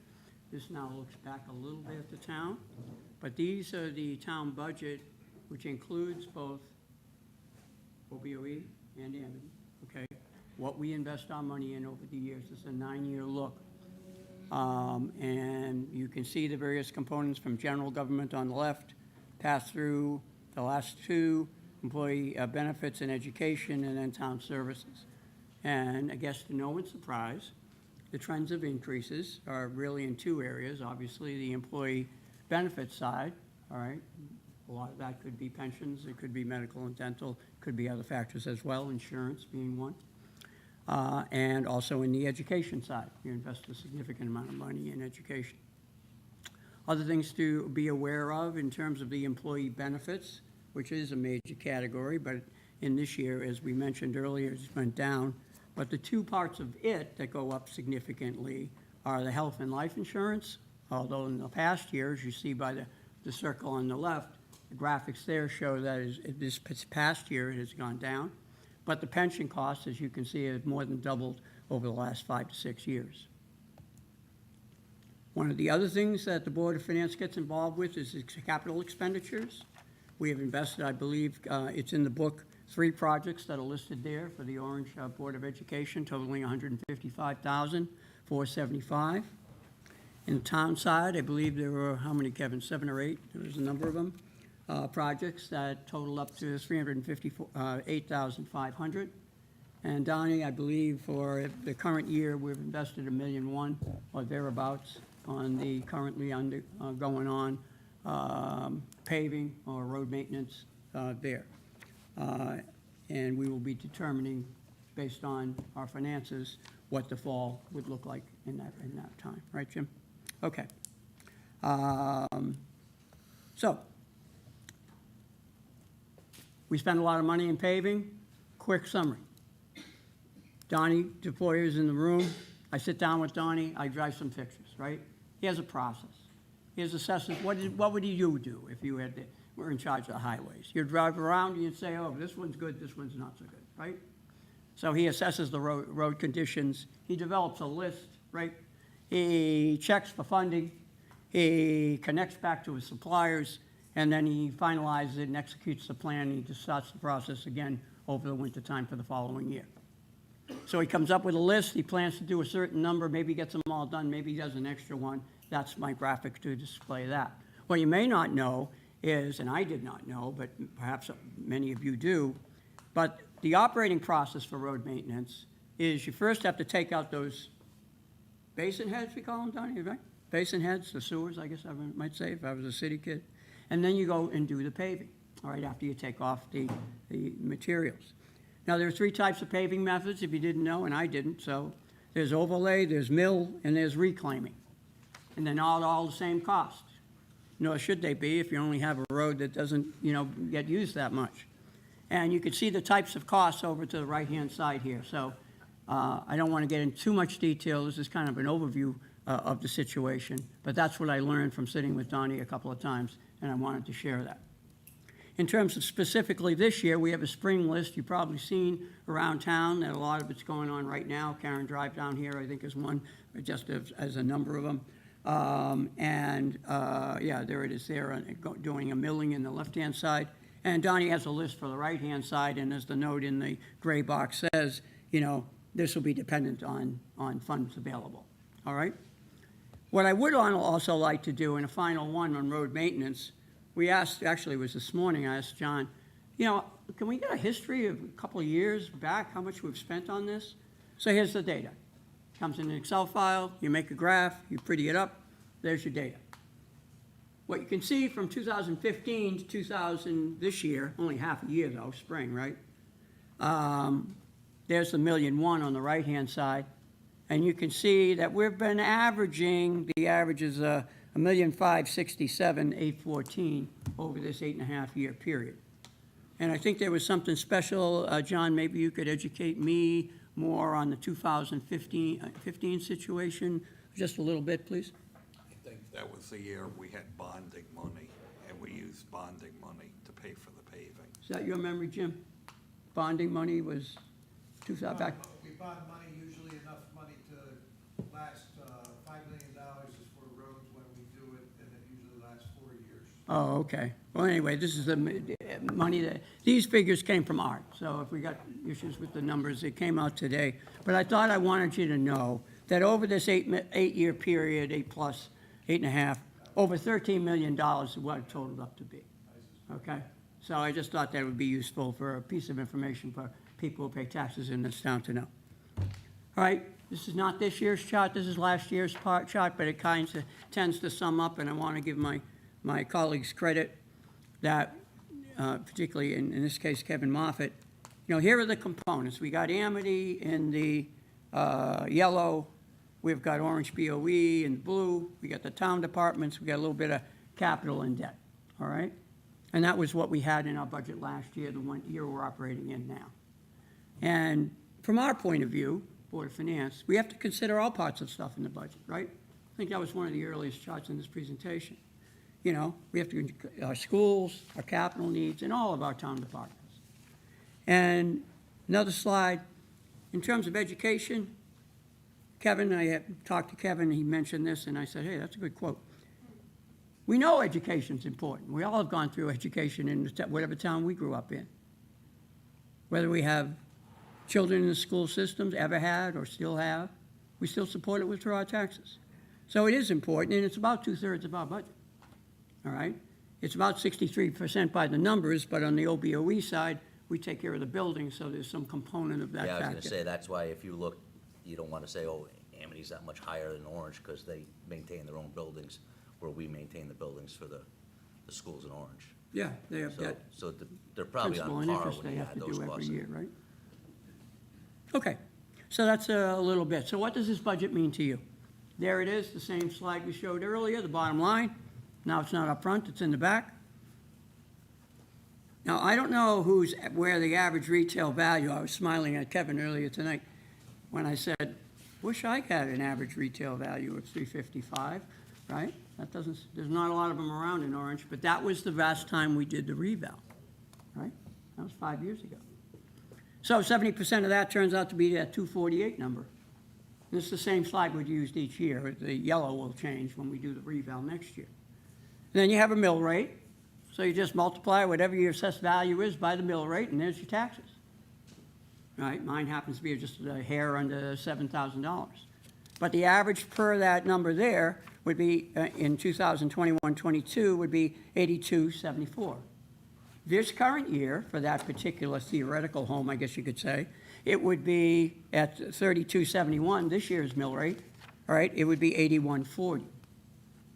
This now looks back a little bit at the town, but these are the town budget, which includes both OBOE and Amity, okay? What we invest our money in over the years. It's a 9-year look. And you can see the various components from general government on the left, pass through the last two, employee benefits and education, and then town services. And I guess to no one's surprise, the trends of increases are really in two areas. Obviously, the employee benefit side, all right? A lot of that could be pensions, it could be medical and dental, could be other factors as well, insurance being one. And also in the education side, you invest a significant amount of money in education. Other things to be aware of in terms of the employee benefits, which is a major category, but in this year, as we mentioned earlier, it went down. But the two parts of it that go up significantly are the health and life insurance, although in the past years, you see by the circle on the left, the graphics there show that this past year it has gone down. But the pension costs, as you can see, have more than doubled over the last 5 to 6 years. One of the other things that the Board of Finance gets involved with is capital expenditures. We have invested, I believe, it's in the book, 3 projects that are listed there for the Orange Board of Education, totaling $155,475. In the town side, I believe there were, how many, Kevin, 7 or 8? There was a number of them. Projects that total up to $358,500. And Donnie, I believe for the current year, we've invested $1.1 million or thereabouts on the currently going on paving or road maintenance there. and we will be determining, based on our finances, what the fall would look like in that time. Right, Jim? Okay. So, we spend a lot of money in paving. Quick summary. Donnie DePoyer is in the room. I sit down with Donnie, I drive some fixtures, right? He has a process. He has assessors. What would you do if you were in charge of the highways? You'd drive around and you'd say, oh, this one's good, this one's not so good, right? So he assesses the road conditions. He develops a list, right? He checks for funding. He connects back to his suppliers, and then he finalizes it and executes the plan. He just starts the process again over the winter time for the following year. So he comes up with a list. He plans to do a certain number. Maybe he gets them all done. Maybe he does an extra one. That's my graphic to display that. What you may not know is, and I did not know, but perhaps many of you do, but the operating process for road maintenance is you first have to take out those basin heads, we call them, Donnie, right? Basin heads, the sewers, I guess I might say, if I was a city kid. And then you go and do the paving, all right, after you take off the materials. Now, there are 3 types of paving methods, if you didn't know, and I didn't. So there's overlay, there's mill, and there's reclaiming. And they're not all the same cost. Nor should they be if you only have a road that doesn't, get used that much. And you can see the types of costs over to the right-hand side here. So I don't want to get into too much detail. This is kind of an overview of the situation. But that's what I learned from sitting with Donnie a couple of times, and I wanted to share that. In terms of specifically this year, we have a spring list. You've probably seen around town that a lot of it's going on right now. Karen Drive down here, I think, is one, just as a number of them. There it is there, doing a milling in the left-hand side. And Donnie has a list for the right-hand side, and as the note in the gray box says, this will be dependent on funds available. All right? What I would also like to do, in a final one on road maintenance, we asked, actually it was this morning, I asked John, can we get a history of a couple of years back, how much we've spent on this? So here's the data. Comes in an Excel file, you make a graph, you pretty it up, there's your data. What you can see from 2015 to this year, only half a year though, spring, right? There's the 1.1 million on the right-hand side. And you can see that we've been averaging, the average is 1,567,814 over this 8.5-year period. And I think there was something special, John, maybe you could educate me more on the 2015 situation, just a little bit, please. I think that was the year we had bonding money, and we used bonding money to pay for the paving. Is that your memory, Jim? Bonding money was 2000 back? We bond money, usually enough money to last, $5 million is for roads when we do it, and it usually lasts 4 years. Oh, okay. Well, anyway, this is the money that, these figures came from Art, so if we got issues with the numbers, it came out today. But I thought I wanted you to know that over this 8-year period, 8.5, over $13 million is what it totaled up to be. Okay? So I just thought that would be useful for a piece of information for people who pay taxes in this town to know. All right, this is not this year's chart, this is last year's chart, but it kind of tends to sum up, and I want to give my colleagues credit that, particularly in this case, Kevin Moffett, here are the components. We got Amity in the yellow, we've got Orange BOE in blue, we got the town departments, we got a little bit of capital and debt, all right? And that was what we had in our budget last year, the one year we're operating in now. And from our point of view, Board of Finance, we have to consider all parts of stuff in the budget, right? I think that was one of the earliest charts in this presentation. We have to, our schools, our capital needs, and all of our town departments. And another slide, in terms of education, Kevin, I had talked to Kevin, he mentioned this, and I said, hey, that's a good quote. We know education's important. We all have gone through education in whatever town we grew up in. Whether we have children in the school systems, ever had or still have, we still support it through our taxes. So it is important, and it's about 2/3 of our budget, all right? It's about 63% by the numbers, but on the OBOE side, we take care of the building, so there's some component of that Yeah, I was factor. gonna say, that's why if you look, you don't wanna say, oh, Amity's that much higher than Orange, because they maintain their own buildings, where we maintain the buildings for the schools in Orange. Yeah, they have So, debt. so they're probably Principal on and par interest when they you have add to those do every costs. year, right? Okay, so that's a little bit. So what does this budget mean to you? There it is, the same slide we showed earlier, the bottom line. Now it's not up front, it's in the back. Now, I don't know where the average retail value, I was smiling at Kevin earlier tonight when I said, wish I had an average retail value of $355, right? There's not a lot of them around in Orange, but that was the last time we did the reval, right? That was 5 years ago. So 70% of that turns out to be that 248 number. This is the same slide we've used each year. The yellow will change when we do the reval next year. Then you have a mill rate. So you just multiply whatever your assessed value is by the mill rate, and there's your taxes. Right? Mine happens to be just a hair under $7,000. But the average per that number there would be, in 2021-22, would be $82.74. This current year, for that particular theoretical home, I guess you could say, it would be at $32.71, this year's mill rate, all right, it would be $81.40.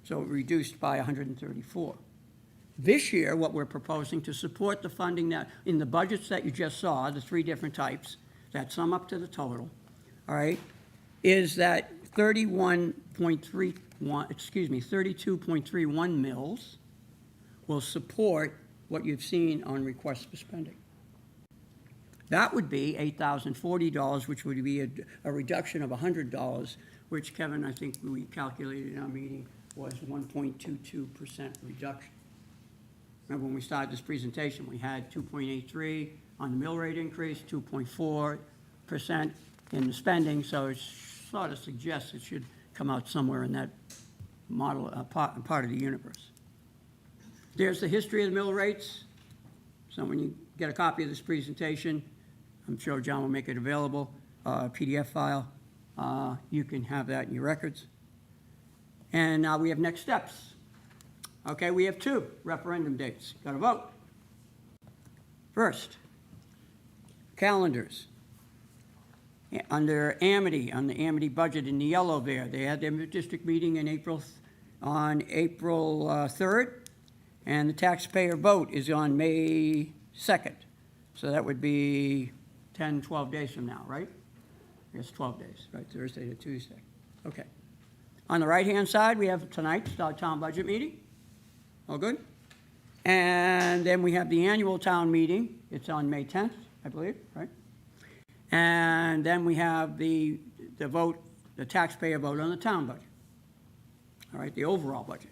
So reduced by $134. This year, what we're proposing to support the funding that, in the budgets that you just saw, the three different types, that sum up to the total, all right, is that 32.31 mils will support what you've seen on requests for spending. That would be $8,040, which would be a reduction of $100, which Kevin, I think we calculated in our meeting, was 1.22% reduction. Remember when we started this presentation, we had 2.83 on the mill rate increase, 2.4% in the spending, so it sort of suggests it should come out somewhere in that model, part of the universe. There's the history of the mill rates. So when you get a copy of this presentation, I'm sure John will make it available, PDF file. You can have that in your records. And now we have next steps. Okay, we have 2 referendum dates. Got to vote. First, calendars. Under Amity, on the Amity budget in the yellow there, they had their district meeting in on April 3rd, and the taxpayer vote is on May 2nd. So that would be 10, 12 days from now, right? I guess 12 days, right, Thursday to Tuesday. Okay. On the right-hand side, we have tonight's town budget meeting. All good? And then we have the annual town meeting. It's on May 10th, I believe, right? And then we have the vote, the taxpayer vote on the town budget. All right, the overall budget.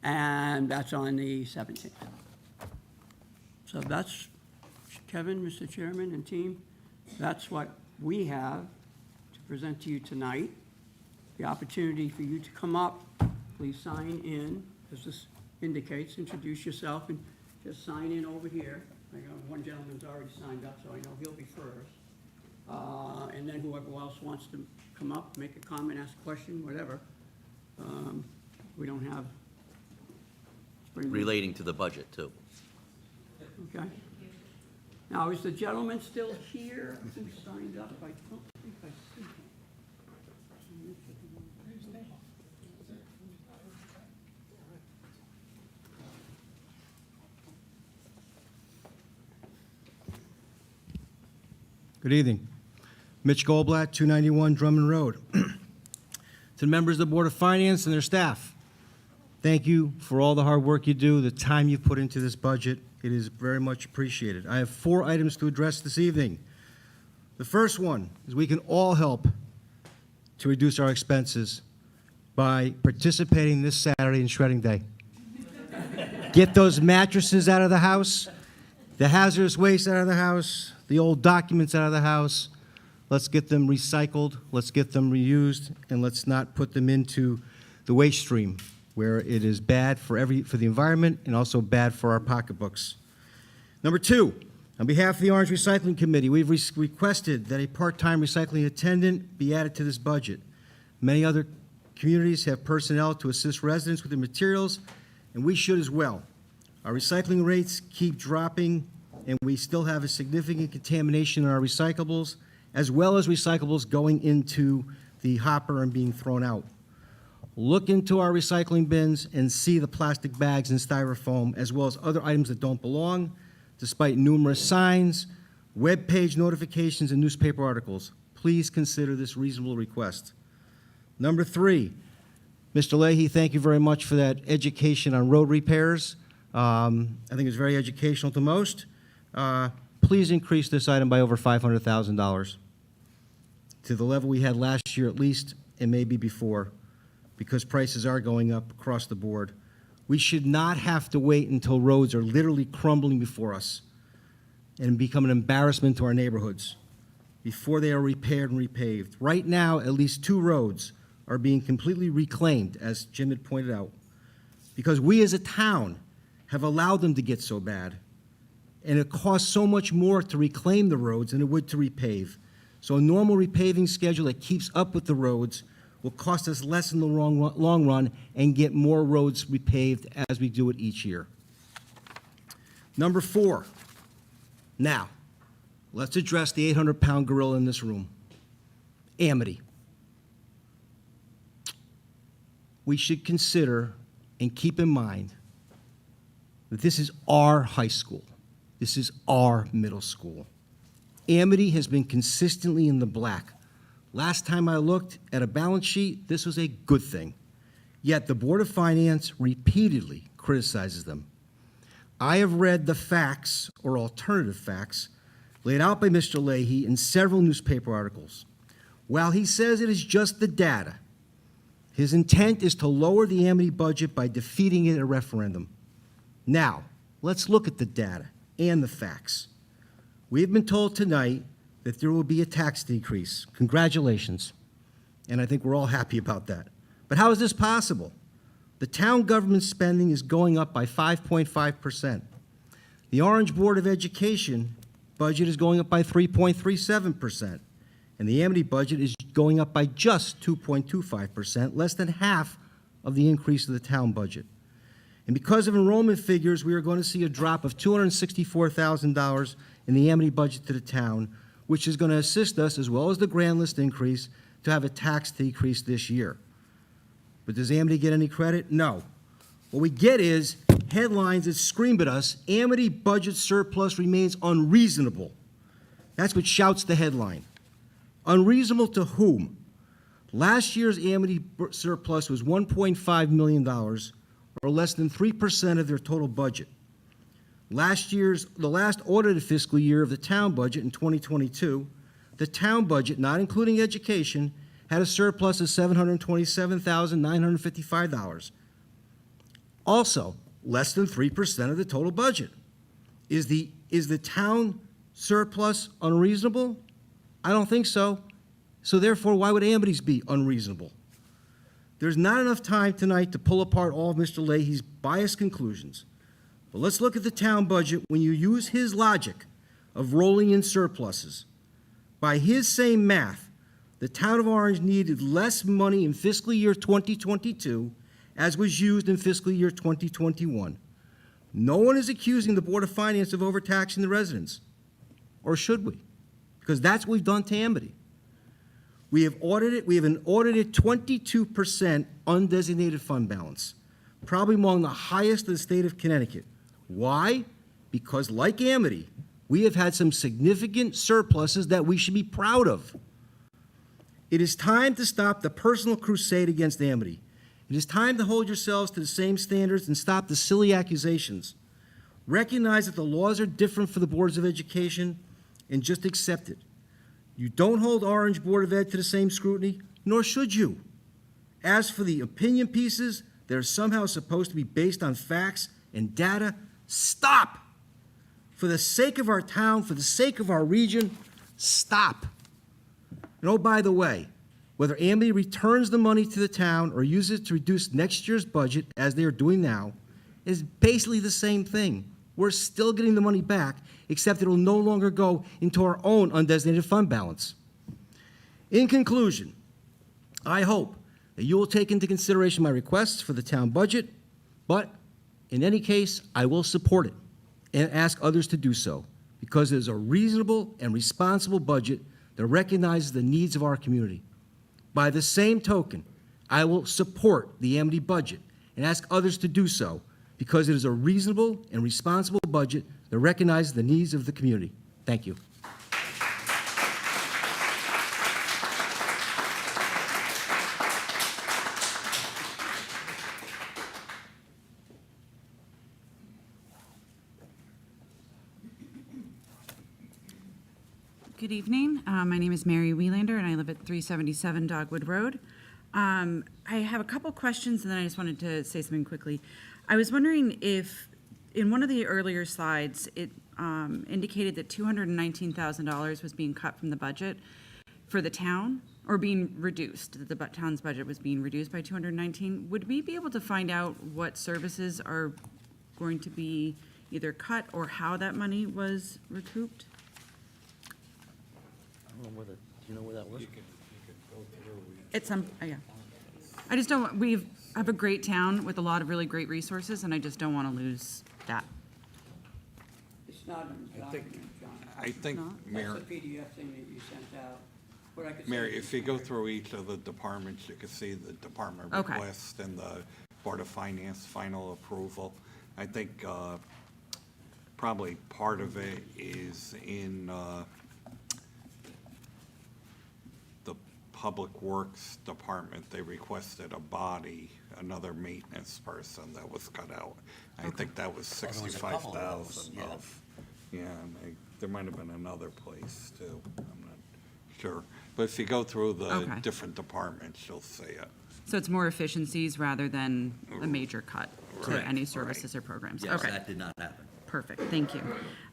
And that's on the 17th. So that's, Kevin, Mr. Chairman, and team, that's what we have to present to you tonight. The opportunity for you to come up, please sign in, as this indicates, introduce yourself, and just sign in over here. I know one gentleman's already signed up, so I know he'll be first. And then whoever else wants to come up, make a comment, ask a question, whatever. We don't have. Relating to the budget, too. Okay. Now, is the gentleman still here who signed up? I don't think I see him. Good evening. Mitch Goldblatt, 291 Drummond Road. To the members of the Board of Finance and their staff, thank you for all the hard work you do, the time you've put into this budget. It is very much appreciated. I have 4 items to address this evening. The first one is we can all help to reduce our expenses by participating this Saturday in Shredding Day. Get those mattresses out of the house, the hazardous waste out of the house, the old documents out of the house. Let's get them recycled, let's get them reused, and let's not put them into the waste stream where it is bad for the environment and also bad for our pocketbooks. Number 2, on behalf of the Orange Recycling Committee, we've requested that a part-time recycling attendant be added to this budget. Many other communities have personnel to assist residents with their materials, and we should as well. Our recycling rates keep dropping, and we still have a significant contamination in our recyclables, as well as recyclables going into the hopper and being thrown out. look into our recycling bins and see the plastic bags and styrofoam, as well as other items that don't belong, despite numerous signs, web page notifications, and newspaper articles. Please consider this reasonable request. Number 3, Mr. Leahy, thank you very much for that education on road repairs. I think it's very educational to most. Please increase this item by over $500,000 to the level we had last year at least, and maybe before, because prices are going up across the board. We should not have to wait until roads are literally crumbling before us and become an embarrassment to our neighborhoods before they are repaired and repaved. Right now, at least 2 roads are being completely reclaimed, as Jim had pointed out, because we as a town have allowed them to get so bad. And it costs so much more to reclaim the roads than it would to repave. So a normal repaving schedule that keeps up with the roads will cost us less in the long run and get more roads repaved as we do it each year. Number 4. Now, let's address the 800-pound gorilla in this room, Amity. We should consider and keep in mind that this is our high school. This is our middle school. Amity has been consistently in the black. Last time I looked at a balance sheet, this was a good thing. Yet the Board of Finance repeatedly criticizes them. I have read the facts, or alternative facts, laid out by Mr. Leahy in several newspaper articles. While he says it is just the data, his intent is to lower the Amity budget by defeating it at a referendum. Now, let's look at the data and the facts. We have been told tonight that there will be a tax decrease. Congratulations. And I think we're all happy about that. But how is this possible? The town government spending is going up by 5.5%. The Orange Board of Education budget is going up by 3.37%. And the Amity budget is going up by just 2.25%, less than half of the increase of the town budget. And because of enrollment figures, we are going to see a drop of $264,000 in the Amity budget to the town, which is going to assist us, as well as the grand list increase, to have a tax decrease this year. But does Amity get any credit? No. What we get is headlines that scream at us, Amity budget surplus remains unreasonable. That's what shouts the headline. Unreasonable to whom? Last year's Amity surplus was $1.5 million, or less than 3% of their total budget. The last audited fiscal year of the town budget in 2022, the town budget, not including education, had a surplus of $727,955. Also, less than 3% of the total budget. Is the town surplus unreasonable? I don't think so. So therefore, why would Amity's be unreasonable? There's not enough time tonight to pull apart all of Mr. Leahy's biased conclusions. But let's look at the town budget when you use his logic of rolling in surpluses. By his same math, the town of Orange needed less money in fiscal year 2022 as was used in fiscal year 2021. No one is accusing the Board of Finance of overtaxing the residents. Or should we? Because that's what we've done to Amity. We have an audited 22% undesignated fund balance, probably among the highest in the state of Connecticut. Why? Because like Amity, we have had some significant surpluses that we should be proud of. It is time to stop the personal crusade against Amity. It is time to hold yourselves to the same standards and stop the silly accusations. Recognize that the laws are different for the boards of education and just accept it. You don't hold Orange Board of Ed to the same scrutiny, nor should you. As for the opinion pieces that are somehow supposed to be based on facts and data, stop. For the sake of our town, for the sake of our region, stop. And oh, by the way, whether Amity returns the money to the town or uses it to reduce next year's budget, as they are doing now, is basically the same thing. We're still getting the money back, except it will no longer go into our own undesignated fund balance. In conclusion, I hope that you will take into consideration my requests for the town budget, but in any case, I will support it and ask others to do so, because it is a reasonable and responsible budget that recognizes the needs of our community. By the same token, I will support the Amity budget and ask others to do so because it is a reasonable and responsible budget that recognizes the needs of the community. Thank you. Good evening. My name is Mary Wieelander, and I live at 377 Dogwood Road. I have a couple questions, and then I just wanted to say something quickly. I was wondering if, in one of the earlier slides, it indicated that $219,000 was being cut from the budget for the town, or being reduced, that the town's budget was being reduced by 219. Would we be able to find out what services are going to be either cut or how that money was recouped? I don't know whether, do you know where that was? You could go through. It's some, yeah. I just don't, we have a great town with a lot of really great resources, and I just don't want to lose that. It's not in the document, John. I think, No? Mayor, That's the PDF thing that you sent out. What I could say Mary, is- if you go through each of the departments, you can see the department Okay. request and the Board of Finance final approval. I think probably part of it is in the Public Works Department. They requested a body, another maintenance person that was cut out. I think that was Oh, there was a couple of those, 65,000 yeah. of, yeah, and there might have been another place too. I'm not sure. But if you go through the Okay. different departments, you'll see it. So it's more efficiencies rather than a major cut to Right, any services or programs? Yes, Okay. that did not happen. Perfect, thank you.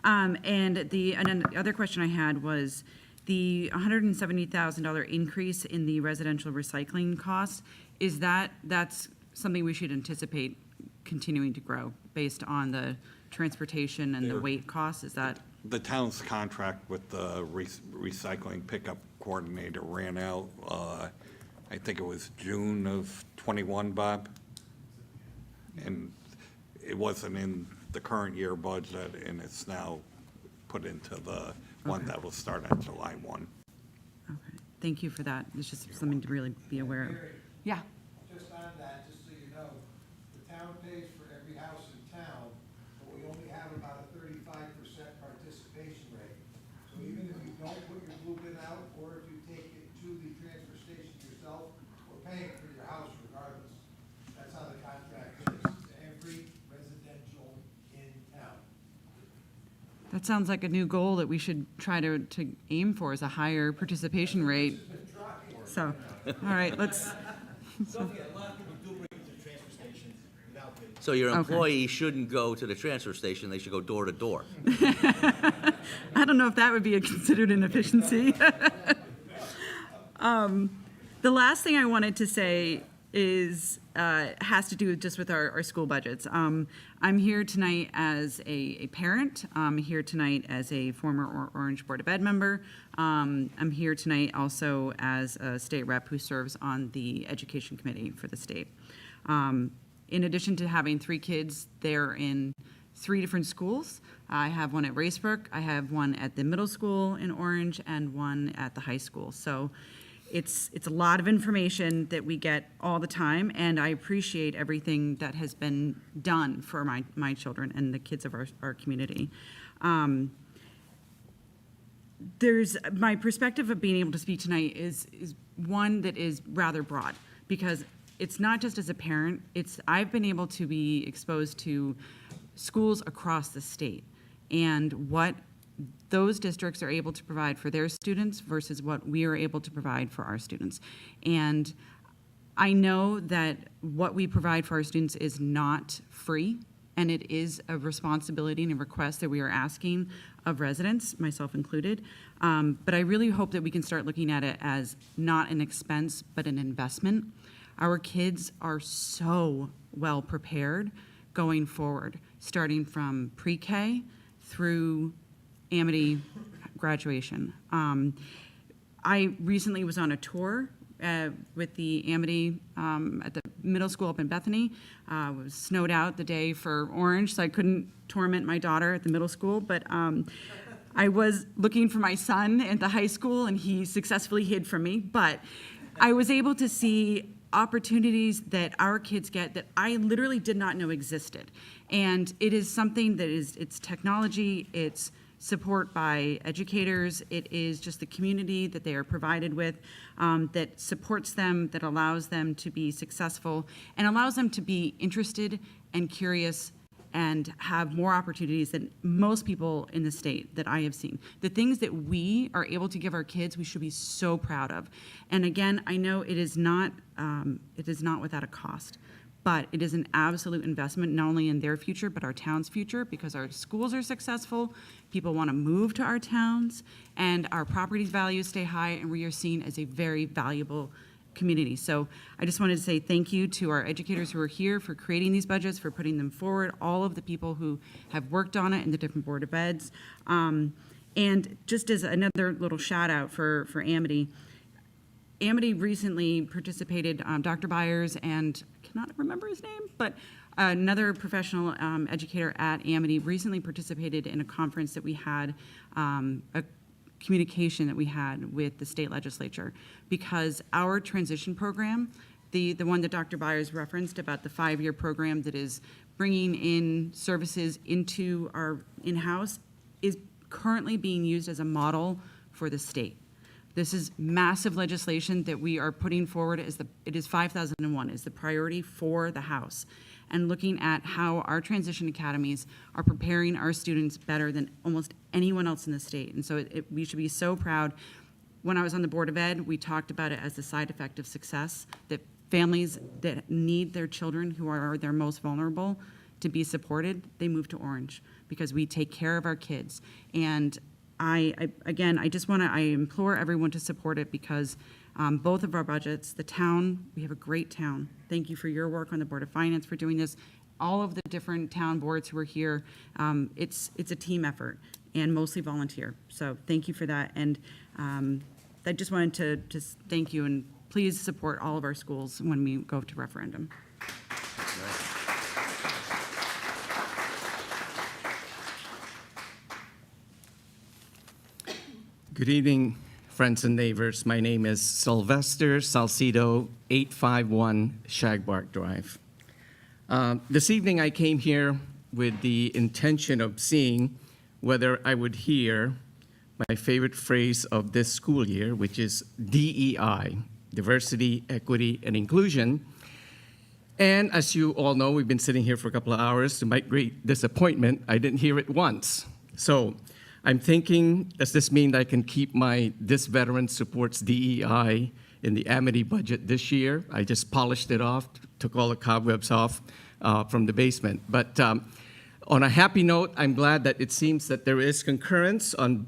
And then the other question I had was the $170,000 increase in the residential recycling costs, that's something we should anticipate continuing to grow based on the transportation and the There- weight costs? Is that, The town's contract with the recycling pickup coordinator ran out, I think it was June of '21, Bob? And it wasn't in the current year budget, and it's now put into the one Okay. that will start on July 1. okay, thank you for that. It's just something to really be aware of. Mary, Yeah, just on that, just so you know, the town pays for every house in town, but we only have about a 35% participation rate. So even if you don't put your blue bin out, or if you take it to the transfer station yourself, we're paying for your house regardless. That's how the contract is, to every residential in town. that sounds like a new goal that we should try to aim for, is a higher participation rate. So, all right, let's, So your Okay. employee shouldn't go to the transfer station, they should go door to door. I don't know if that would be considered an efficiency. The last thing I wanted to say is, has to do just with our school budgets. I'm here tonight as a parent. I'm here tonight as a former Orange Board of Ed member. I'm here tonight also as a state rep who serves on the education committee for the state. In addition to having 3 kids, they're in 3 different schools. I have one at Racebrook, I have one at the middle school in Orange, and one at the high school. So it's a lot of information that we get all the time, and I appreciate everything that has been done for my children and the kids of our community. My perspective of being able to speak tonight is one that is rather broad, because it's not just as a parent, I've been able to be exposed to schools across the state and what those districts are able to provide for their students versus what we are able to provide for our students. And I know that what we provide for our students is not free, and it is a responsibility and a request that we are asking of residents, myself included. But I really hope that we can start looking at it as not an expense, but an investment. Our kids are so well prepared going forward, starting from pre-K through Amity graduation. I recently was on a tour with the Amity at the middle school up in Bethany. It was snowed out the day for Orange, so I couldn't torment my daughter at the middle school, but I was looking for my son at the high school, and he successfully hid from me. But I was able to see opportunities that our kids get that I literally did not know existed. And it is something that it's technology, it's support by educators, it is just the community that they are provided with that supports them, that allows them to be successful, and allows them to be interested and curious and have more opportunities than most people in the state that I have seen. The things that we are able to give our kids, we should be so proud of. And again, I know it is not without a cost, but it is an absolute investment, not only in their future, but our town's future, because our schools are successful, people want to move to our towns, and our property values stay high, and we are seen as a very valuable community. So I just wanted to say thank you to our educators who are here for creating these budgets, for putting them forward, all of the people who have worked on it in the different Board of Eds. And just as another little shout out for Amity, Amity recently participated, Dr. Byers and I cannot remember his name, but another professional educator at Amity recently participated in a conference that we had, a communication that we had with the state legislature, because our transition program, the one that Dr. Byers referenced about the 5-year program that is bringing in services into our in-house, is currently being used as a model for the state. This is massive legislation that we are putting forward it is 5001 is the priority for the House, and looking at how our transition academies are preparing our students better than almost anyone else in the state. And so we should be so proud. When I was on the Board of Ed, we talked about it as the side effect of success, that families that need their children who are their most vulnerable to be supported, they move to Orange because we take care of our kids. And I implore everyone to support it, because both of our budgets, the town, we have a great town. Thank you for your work on the Board of Finance for doing this. All of the different town boards who are here, it's a team effort and mostly volunteer. So thank you for that. And I just wanted to just thank you, and please support all of our schools when we go to referendum. Good evening, friends and neighbors. My name is Sylvester Salcido, 851 Shagbark Drive. This evening I came here with the intention of seeing whether I would hear my favorite phrase of this school year, which is DEI, Diversity, Equity, and Inclusion. And as you all know, we've been sitting here for a couple of hours. To my great disappointment, I didn't hear it once. So I'm thinking, does this mean that I can keep my This Veteran Supports DEI in the Amity budget this year? I just polished it off, took all the cobwebs off from the basement. But on a happy note, I'm glad that it seems that there is concurrence on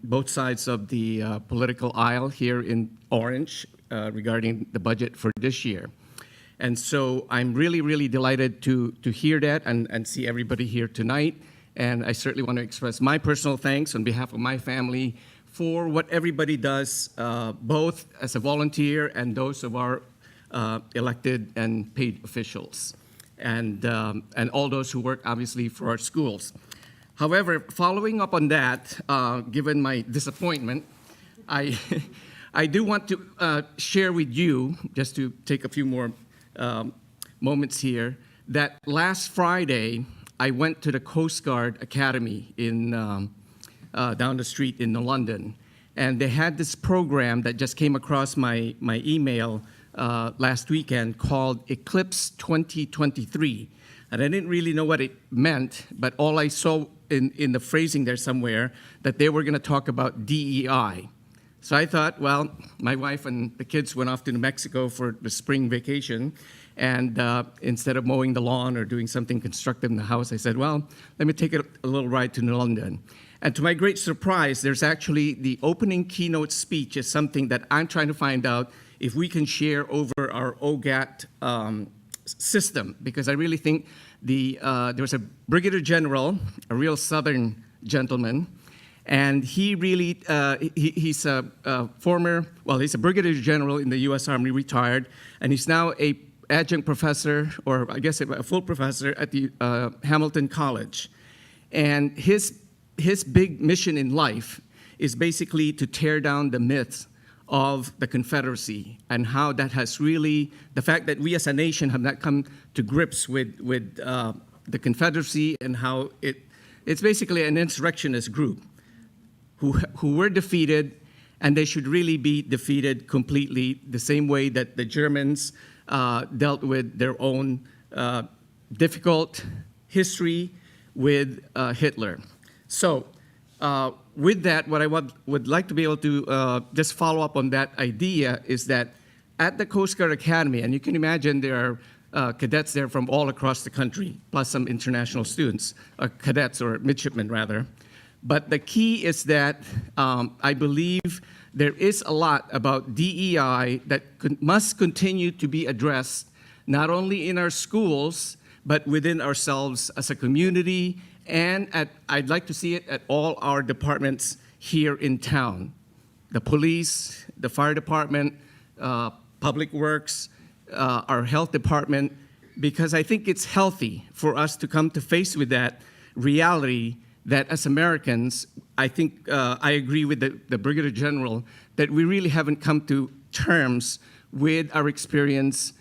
both sides of the political aisle here in Orange regarding the budget for this year. And so I'm really, really delighted to hear that and see everybody here tonight. And I certainly want to express my personal thanks on behalf of my family for what everybody does, both as a volunteer and those of our elected and paid officials, and all those who work, obviously, for our schools. However, following up on that, given my disappointment, I do want to share with you, just to take a few more moments here, that last Friday, I went to the Coast Guard Academy in down the street in London, and they had this program that just came across my email last weekend called Eclipse 2023, and I didn't really know what it meant, but all I saw in the phrasing there somewhere that they were going to talk about DEI. So I thought, well, my wife and the kids went off to New Mexico for the spring vacation. And instead of mowing the lawn or doing something constructive in the house, I said, well, let me take a little ride to New London. And to my great surprise, there's actually the opening keynote speech is something that I'm trying to find out if we can share over our OGAT system, because I really think there was a brigadier general, a real Southern gentleman, and he really, he's a he's a brigadier general in the U.S. Army, retired, and he's now a adjunct professor, or I guess a full professor at the Hamilton College. And his big mission in life is basically to tear down the myths of the Confederacy and how that has really, the fact that we as a nation have not come to grips with the Confederacy and how it's basically an insurrectionist group who were defeated, and they should really be defeated completely the same way that the Germans dealt with their own difficult history with Hitler. So with that, what I would like to be able to just follow up on that idea is that at the Coast Guard Academy, and you can imagine there are cadets there from all across the country, plus some international students, cadets or midshipmen rather. But the key is that I believe there is a lot about DEI that must continue to be addressed, not only in our schools, but within ourselves as a community, and I'd like to see it at all our departments here in town. The police, the fire department, public works, our health department, because I think it's healthy for us to come to face with that reality that as Americans, I think I agree with the Brigadier General that we really haven't come to terms with our experience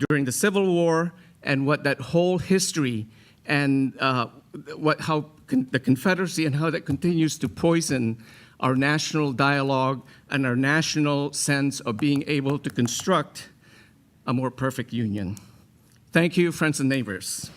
during the Civil War and what that whole history and how the Confederacy and how that continues to poison our national dialogue and our national sense of being able to construct a more perfect union. Thank you, friends and neighbors.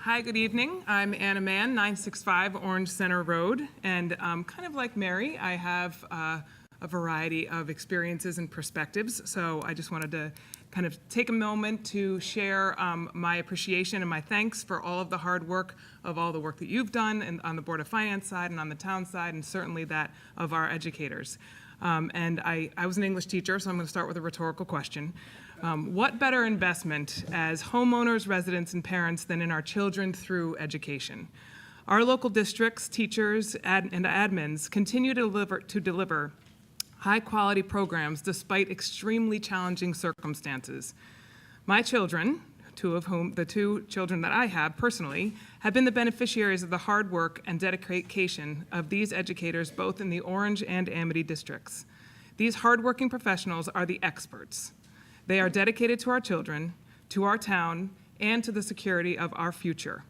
Hi, good evening. I'm Anna Mann, 965 Orange Center Road, and kind of like Mary, I have a variety of experiences and perspectives, so I just wanted to kind of take a moment to share my appreciation and my thanks for all of the hard work of all the work that you've done and on the Board of Finance side and on the town side, and certainly that of our educators. And I was an English teacher, so I'm going to start with a rhetorical question. What better investment as homeowners, residents, and parents than in our children through education? Our local districts, teachers, and admins continue to deliver high-quality programs despite extremely challenging circumstances. My children, the two children that I have personally, have been the beneficiaries of the hard work and dedication of these educators both in the Orange and Amity districts. These hardworking professionals are the experts. They are dedicated to our children, to our town, and to the security of our future.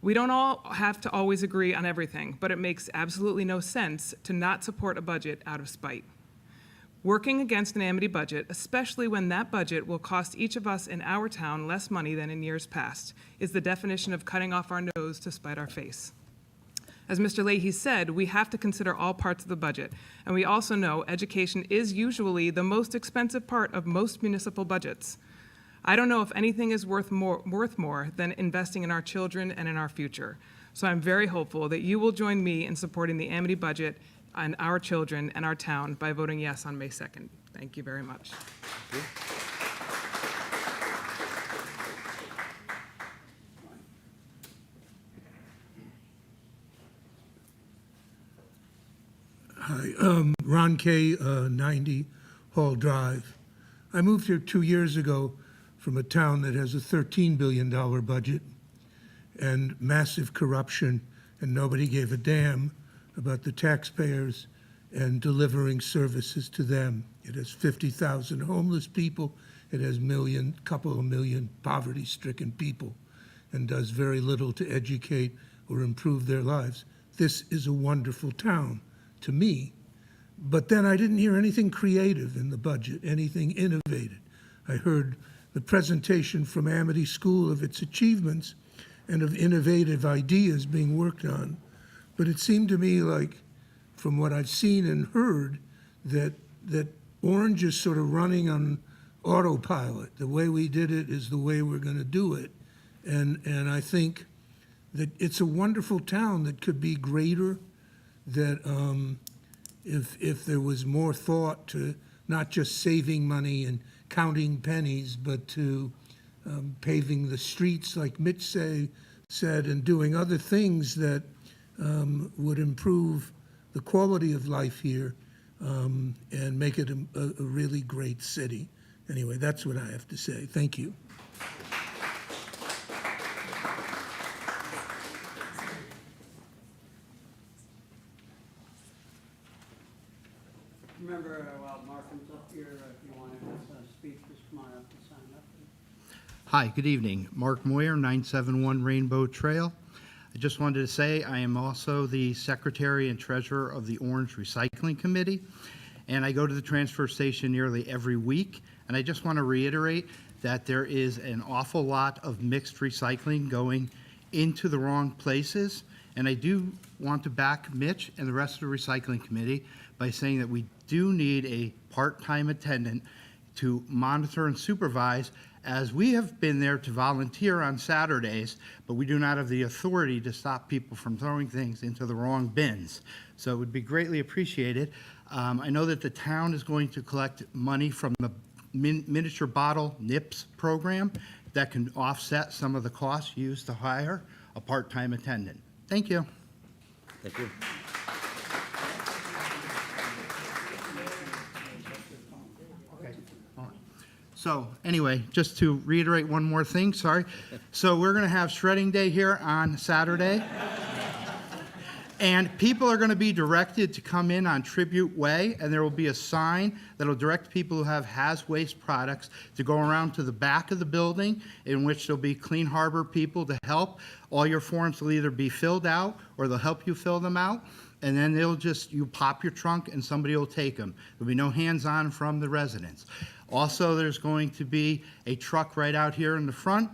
We don't all have to always agree on everything, but it makes absolutely no sense to not support a budget out of spite. Working against an Amity budget, especially when that budget will cost each of us in our town less money than in years past, is the definition of cutting off our nose to spite our face. As Mr. Leahy said, we have to consider all parts of the budget, and we also know education is usually the most expensive part of most municipal budgets. I don't know if anything is worth more than investing in our children and in our future. So I'm very hopeful that you will join me in supporting the Amity budget and our children and our town by voting yes on May 2nd. Thank you very much. Hi, Ron Kay, 90 Hall Drive. I moved here 2 years ago from a town that has a $13 billion budget and massive corruption, and nobody gave a damn about the taxpayers and delivering services to them. It has 50,000 homeless people. It has couple of million poverty-stricken people and does very little to educate or improve their lives. This is a wonderful town to me. But then I didn't hear anything creative in the budget, anything innovative. I heard the presentation from Amity School of its achievements and of innovative ideas being worked on. But it seemed to me like, from what I've seen and heard, that Orange is sort of running on autopilot. The way we did it is the way we're going to do it. And I think that it's a wonderful town that could be greater, that if there was more thought to not just saving money and counting pennies, but to paving the streets, like Mitch said, and doing other things that would improve the quality of life here and make it a really great city. Anyway, that's what I have to say. Thank you. Remember, while Martin's up here, if you want to speak, just come on up and sign up. Hi, good evening. Mark Moyer, 971 Rainbow Trail. I just wanted to say I am also the Secretary and Treasurer of the Orange Recycling Committee, and I go to the transfer station nearly every week. And I just want to reiterate that there is an awful lot of mixed recycling going into the wrong places. And I do want to back Mitch and the rest of the Recycling Committee by saying that we do need a part-time attendant to monitor and supervise, as we have been there to volunteer on Saturdays, but we do not have the authority to stop people from throwing things into the wrong bins. So it would be greatly appreciated. I know that the town is going to collect money from the miniature bottle NIPS program that can offset some of the costs used to hire a part-time attendant. Thank you. Thank you. So anyway, just to reiterate one more thing, sorry. So we're going to have shredding day here on Saturday. And people are going to be directed to come in on Tribute Way, and there will be a sign that will direct people who have Has Waste products to go around to the back of the building, in which there'll be Clean Harbor people to help. All your forms will either be filled out or they'll help you fill them out. And then you pop your trunk and somebody will take them. There'll be no hands-on from the residents. Also, there's going to be a truck right out here in the front.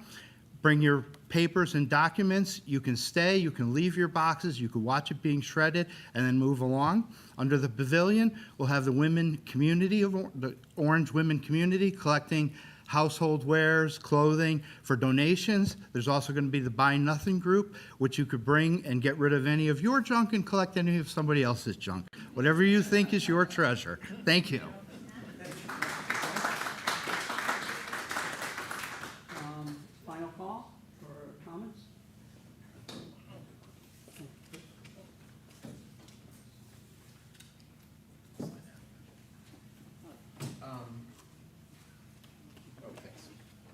Bring your papers and documents. You can stay, you can leave your boxes, you can watch it being shredded, and then move along. Under the pavilion, we'll have the women community, the Orange Women Community, collecting household wares, clothing for donations. There's also going to be the Buy Nothing group, which you could bring and get rid of any of your junk and collect any of somebody else's junk. Whatever you think is your treasure. Thank you. Final call for comments?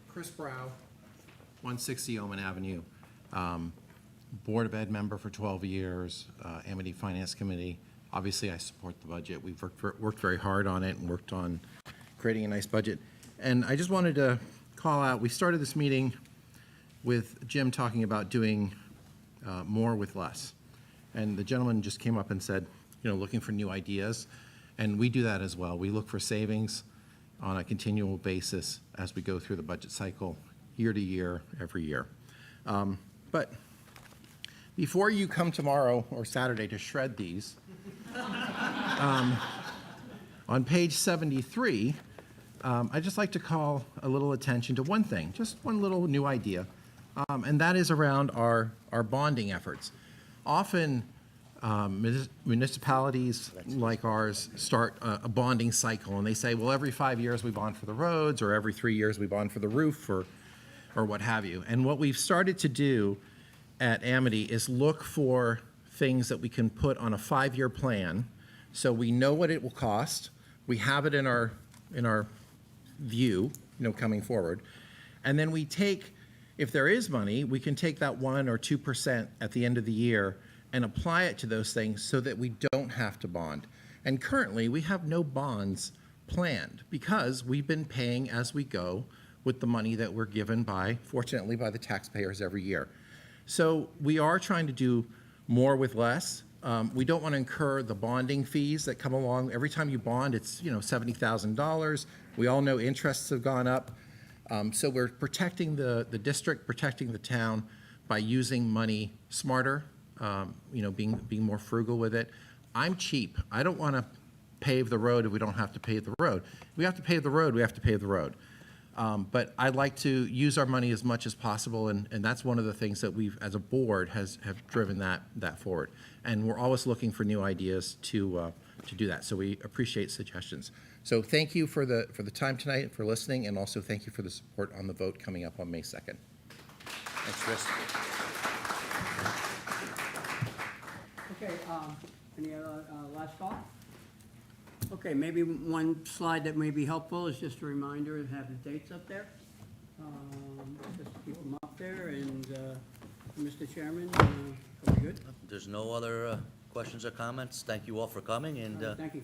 Chris Brow, 160 Omen Avenue. Board of Ed member for 12 years, Amity Finance Committee. Obviously, I support the budget. We've worked very hard on it and worked on creating a nice budget. And I just wanted to call out, we started this meeting with Jim talking about doing more with less. And the gentleman just came up and said, you know, looking for new ideas. And we do that as well. We look for savings on a continual basis as we go through the budget cycle, year to year, every year. But before you come tomorrow or Saturday to shred these, on page 73, I'd just like to call a little attention to one thing, just one little new idea, and that is around our bonding efforts. Often, municipalities like ours start a bonding cycle, and they say, well, every 5 years we bond for the roads, or every 3 years we bond for the roof, or what have you. And what we've started to do at Amity is look for things that we can put on a 5-year plan, so we know what it will cost, we have it in our view, coming forward, and then we take, if there is money, we can take that 1 or 2% at the end of the year and apply it to those things so that we don't have to bond. And currently, we have no bonds planned because we've been paying as we go with the money that we're given fortunately, by the taxpayers every year. So we are trying to do more with less. We don't want to incur the bonding fees that come along. Every time you bond, it's $70,000. We all know interests have gone up. So we're protecting the district, protecting the town by using money smarter, being more frugal with it. I'm cheap. I don't want to pave the road if we don't have to pave the road. If we have to pave the road, we have to pave the road. But I'd like to use our money as much as possible, and that's one of the things that we've, as a board, have driven that forward. And we're always looking for new ideas to do that. So we appreciate suggestions. So thank you for the time tonight, for listening, and also thank you for the support on the vote coming up on May 2nd. Thanks, Chris. Okay, any other last call? Okay, maybe one slide that may be helpful is just a reminder to have the dates up there. Just keep them up there, and Mr. Chairman, are we good? There's no other questions or comments. Thank you all for coming, and Thank you.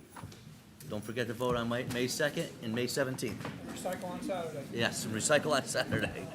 Don't forget to vote on May 2nd and May 17th. Recycle on Saturday. Yes, and recycle on Saturday.